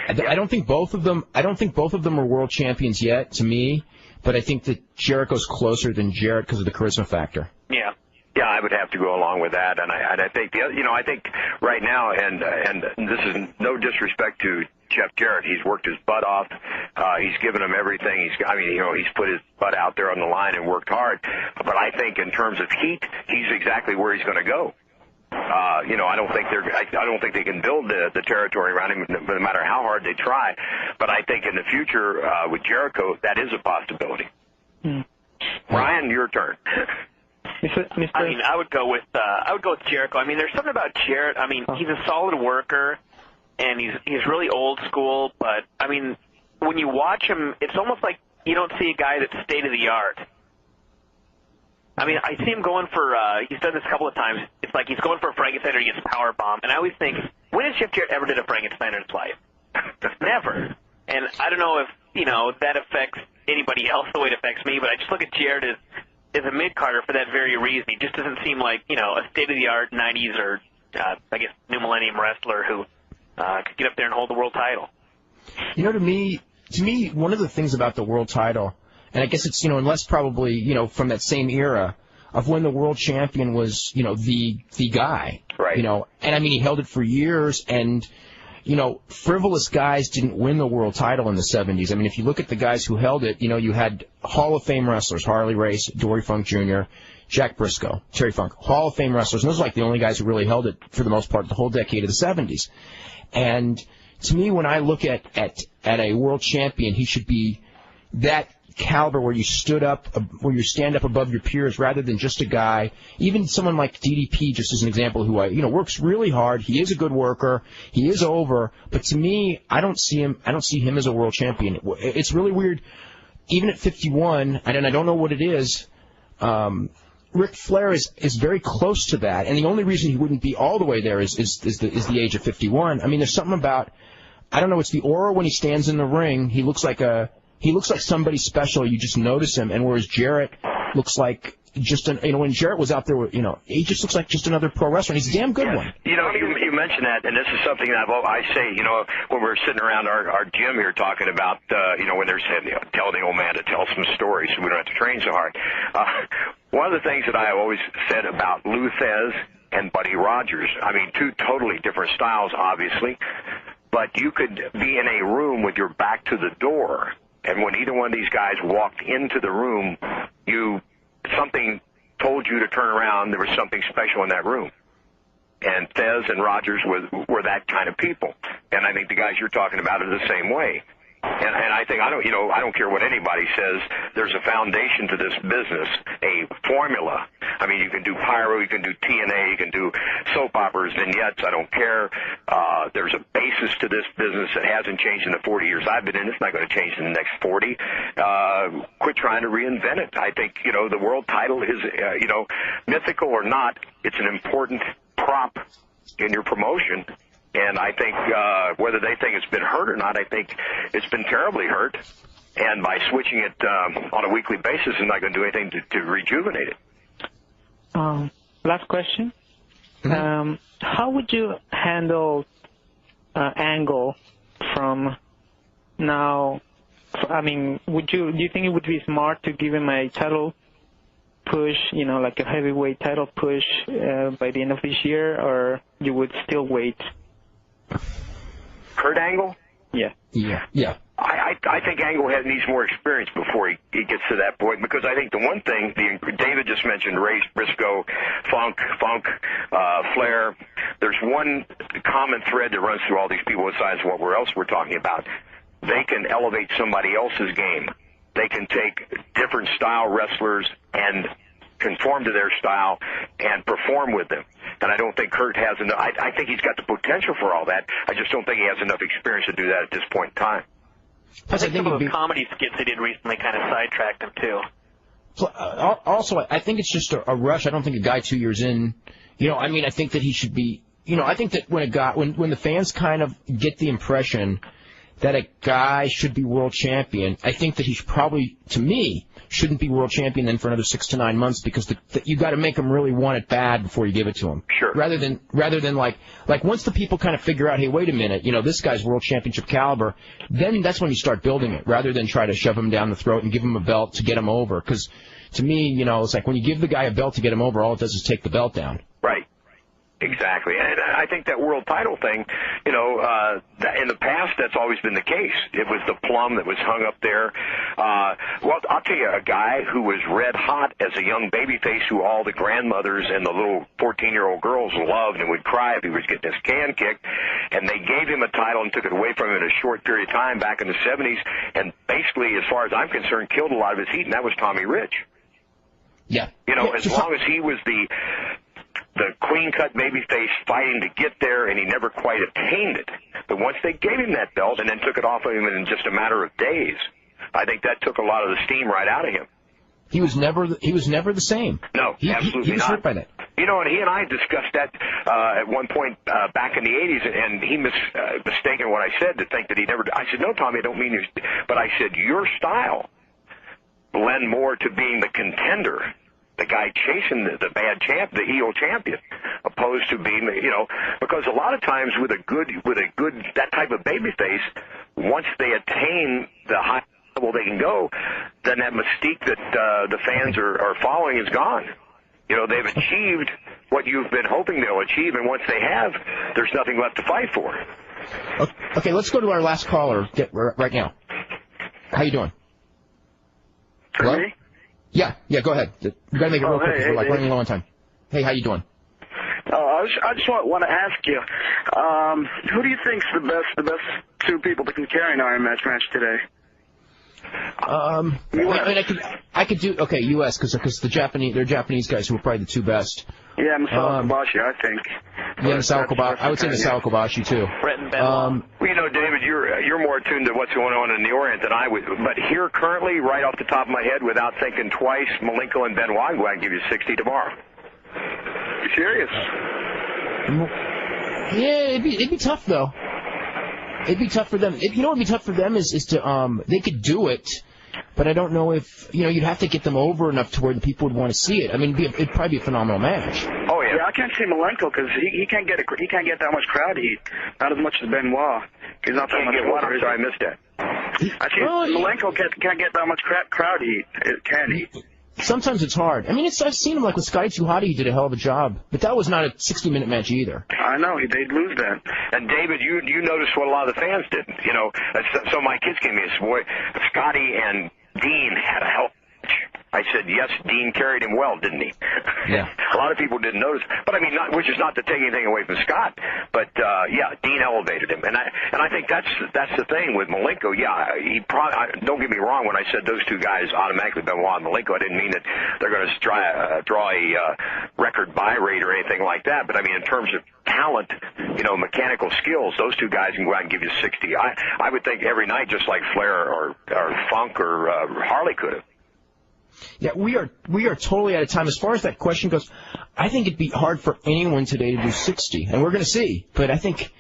[SPEAKER 1] I don't think both of them. I don't think both of them are world champions yet. To me, but I think that Jericho's closer than Jarrett because of the charisma factor.
[SPEAKER 2] Yeah. Yeah, I would have to go along with that, and I think I think right now, and this is no disrespect to Jeff Jarrett. He's worked his butt off. He's given him everything. He's put his butt out there on the line and worked hard. But I think in terms of heat, he's exactly where he's going to go. I don't think they can build the territory around him, no matter how hard they try. But I think in the future with Jericho, that is a possibility. Brian, your turn.
[SPEAKER 3] I would go with Jericho. There's something about Jarrett. He's a solid worker, and he's really old school. But when you watch him, it's almost like you don't see a guy that's state of the art. I see him going for. He's done this a couple of times. It's like he's going for a Frankenstein or he gets a power bomb, and I always think, when has Jeff Jarrett ever did a Frankenstein in his life? Never. And I don't know if that affects anybody else the way it affects me, but I just look at Jarrett as a mid-carder for that very reason. He just doesn't seem like, a state-of-the-art 90s or, New Millennium wrestler who could get up there and hold the world title.
[SPEAKER 1] To me, one of the things about the world title, and I guess it's, unless probably, from that same era of when the world champion was, the guy.
[SPEAKER 2] Right.
[SPEAKER 1] And he held it for years, and frivolous guys didn't win the world title in the 70s. If you look at the guys who held it, you had Hall of Fame wrestlers, Harley Race, Dory Funk Jr., Jack Briscoe, Terry Funk, Hall of Fame wrestlers. And those are like the only guys who really held it for the most part the whole decade of the 70s. And to me, when I look at a world champion, he should be that caliber where you stand up above your peers rather than just a guy. Even someone like DDP, just as an example, who works really hard. He is a good worker. He is over, but to me, I don't see him as a world champion. It's really weird. Even at 51, and I don't know what it is. Ric Flair is very close to that, and the only reason he wouldn't be all the way there is the age of 51. There's something about, I don't know, it's the aura when he stands in the ring. He looks like somebody special. You just notice him, and whereas Jarrett looks like just when Jarrett was out there, he just looks like just another pro wrestler. He's a damn good one.
[SPEAKER 2] You mentioned that, and this is something that I say, when we're sitting around our gym here talking about, when they're saying, tell the old man to tell some stories so we don't have to train so hard. One of the things that I have always said about Lou Thez and Buddy Rogers, two totally different styles, obviously, but you could be in a room with your back to the door, and when either one of these guys walked into the room, something told you to turn around. There was something special in that room. And Thez and Rogers were that kind of people. And I think the guys you're talking about are the same way. And I think I don't care what anybody says. There's a foundation to this business, a formula. You can do pyro, you can do TNA, you can do soap operas, vignettes. I don't care. There's a basis to this business that hasn't changed in the 40 years I've been in. It's not going to change in the next 40. Quit trying to reinvent it. I think the world title is mythical or not. It's an important prop in your promotion. And I think whether they think it's been hurt or not, I think it's been terribly hurt. And by switching it on a weekly basis is not going to do anything to rejuvenate it.
[SPEAKER 7] Last question.
[SPEAKER 1] Mm-hmm.
[SPEAKER 7] How would you handle Angle from now? Do you think it would be smart to give him a title push, like a heavyweight title push by the end of this year, or you would still wait?
[SPEAKER 2] Kurt Angle?
[SPEAKER 7] Yeah.
[SPEAKER 2] I think Angle needs more experience before he gets to that point, because I think the one thing, David just mentioned Race, Briscoe, Funk, Flair. There's one common thread that runs through all these people besides what else we're talking about. They can elevate somebody else's game. They can take different style wrestlers and conform to their style and perform with them. And I don't think Kurt has enough. I think he's got the potential for all that. I just don't think he has enough experience to do that at this point in time.
[SPEAKER 3] I think some of those comedy skits he did recently kind of sidetracked him, too.
[SPEAKER 1] Also, I think it's just a rush. I don't think a guy 2 years in, I think that he should be, I think that when the fans kind of get the impression that a guy should be world champion, I think that he should probably, to me, shouldn't be world champion then for another 6 to 9 months, because you got to make him really want it bad before you give it to him.
[SPEAKER 2] Sure.
[SPEAKER 1] Rather than like once the people kind of figure out, hey, wait a minute, this guy's world championship caliber, then that's when you start building it, rather than try to shove him down the throat and give him a belt to get him over. Because to me, it's like when you give the guy a belt to get him over, all it does is take the belt down.
[SPEAKER 2] Right. Exactly. And I think that world title thing, in the past, that's always been the case. It was the plum that was hung up there. Well, I'll tell you, a guy who was red hot as a young babyface who all the grandmothers and the little 14-year-old girls loved and would cry if he was getting his can kicked, and they gave him a title and took it away from him in a short period of time back in the 70s, and basically, as far as I'm concerned, killed a lot of his heat, and that was Tommy Rich.
[SPEAKER 1] Yeah.
[SPEAKER 2] As long as he was the clean-cut babyface fighting to get there, and he never quite attained it. But once they gave him that belt and then took it off of him in just a matter of days, I think that took a lot of the steam right out of him.
[SPEAKER 1] He was never the same.
[SPEAKER 2] No, absolutely
[SPEAKER 1] he was
[SPEAKER 2] not.
[SPEAKER 1] hurt by that.
[SPEAKER 2] And he and I discussed that at one point back in the 80s, and he mistaken what I said to think that he never. I said, no, Tommy, I don't mean you. But I said, your style lend more to being the contender, the guy chasing the bad champ, the heel champion, opposed to being, because a lot of times with a good that type of babyface, once they attain the high level they can go, then that mystique that the fans are following is gone. They've achieved what you've been hoping they'll achieve, and once they have, there's nothing left to fight for.
[SPEAKER 1] Okay, let's go to our last caller right now. How you doing?
[SPEAKER 8] For me?
[SPEAKER 1] Yeah, go ahead. We got to make it real quick because we're running low on time. Hey, how you doing?
[SPEAKER 8] I just want to ask you, who do you think's the best two people that can carry an Iron Match today?
[SPEAKER 1] I could do U.S. because they're Japanese guys who are probably the two best.
[SPEAKER 8] Yeah, Masao Kobashi, I think.
[SPEAKER 1] Yeah, Masao Kobashi. I would say Masao Kobashi too.
[SPEAKER 3] Brett and Benoit.
[SPEAKER 2] David, you're more attuned to what's going on in the Orient than I would. But here currently, right off the top of my head, without thinking twice, Malenko and Benoit, I'm going to give you 60 tomorrow.
[SPEAKER 8] You serious?
[SPEAKER 1] Yeah, it'd be tough though. It'd be tough for them. What would be tough for them is to they could do it, but I don't know if, you'd have to get them over enough to where the people would want to see it. I mean, it'd probably be a phenomenal match.
[SPEAKER 8] Oh, yeah. I can't see Malenko because he can't get that much crowd heat. Not as much as Benoit. He's not that much water.
[SPEAKER 2] Sorry, I missed that.
[SPEAKER 8] Malenko can't get that much crowd heat, can he?
[SPEAKER 1] Sometimes it's hard. I mean, I've seen him like with Scotty 2 Hotty, he did a hell of a job. But that was not a 60-minute match either.
[SPEAKER 8] I know, they'd lose that.
[SPEAKER 2] And David, you noticed what a lot of the fans didn't. So my kids came in and said, boy, Scotty and Dean had a hell of a match. I said, yes, Dean carried him well, didn't he?
[SPEAKER 1] Yeah.
[SPEAKER 2] A lot of people didn't notice. But, I mean, which is not to take anything away from Scott. But, yeah, Dean elevated him. And I think that's the thing with Malenko. Yeah, he probably, don't get me wrong, when I said those two guys automatically Benoit and Malenko, I didn't mean that they're going to draw a record buy rate or anything like that. But, I mean, in terms of talent, mechanical skills, those two guys can go out and give you 60. I would think every night, just like Flair or Funk or Harley could have.
[SPEAKER 1] Yeah, we are totally out of time. As far as that question goes, I think it'd be hard for anyone today to do 60, and we're going to see. But I think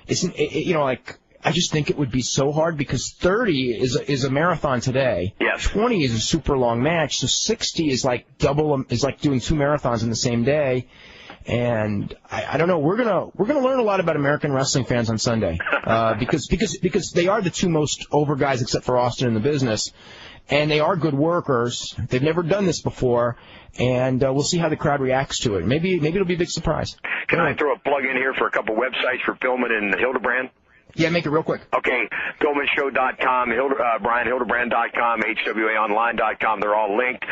[SPEAKER 1] I just think it would be so hard because 30 is a marathon today.
[SPEAKER 2] Yes.
[SPEAKER 1] 20 is a super long match, so 60 is like like doing 2 marathons in the same day. And I don't know. We're gonna learn a lot about American wrestling fans on Sunday because they are the 2 most over guys except for Austin in the business. And they are good workers. They've never done this before, and we'll see how the crowd reacts to it. Maybe it'll be a big surprise.
[SPEAKER 2] Can I throw a plug in here for a couple websites for Pillman and Hildebrand?
[SPEAKER 1] Yeah, make it real quick.
[SPEAKER 2] Okay, PillmanShow.com, BrianHildebrand.com, HWAOnline.com. They're all linked.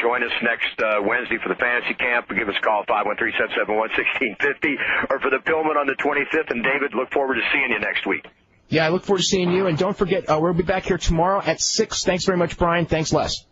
[SPEAKER 2] Join us next Wednesday for the Fantasy Camp. Give us a call, 513-771-1650, or for the Pillman on the 25th. And, David, look forward to seeing you next week.
[SPEAKER 1] Yeah, I look forward to seeing you. And don't forget, we'll be back here tomorrow at 6. Thanks very much, Brian. Thanks, Les.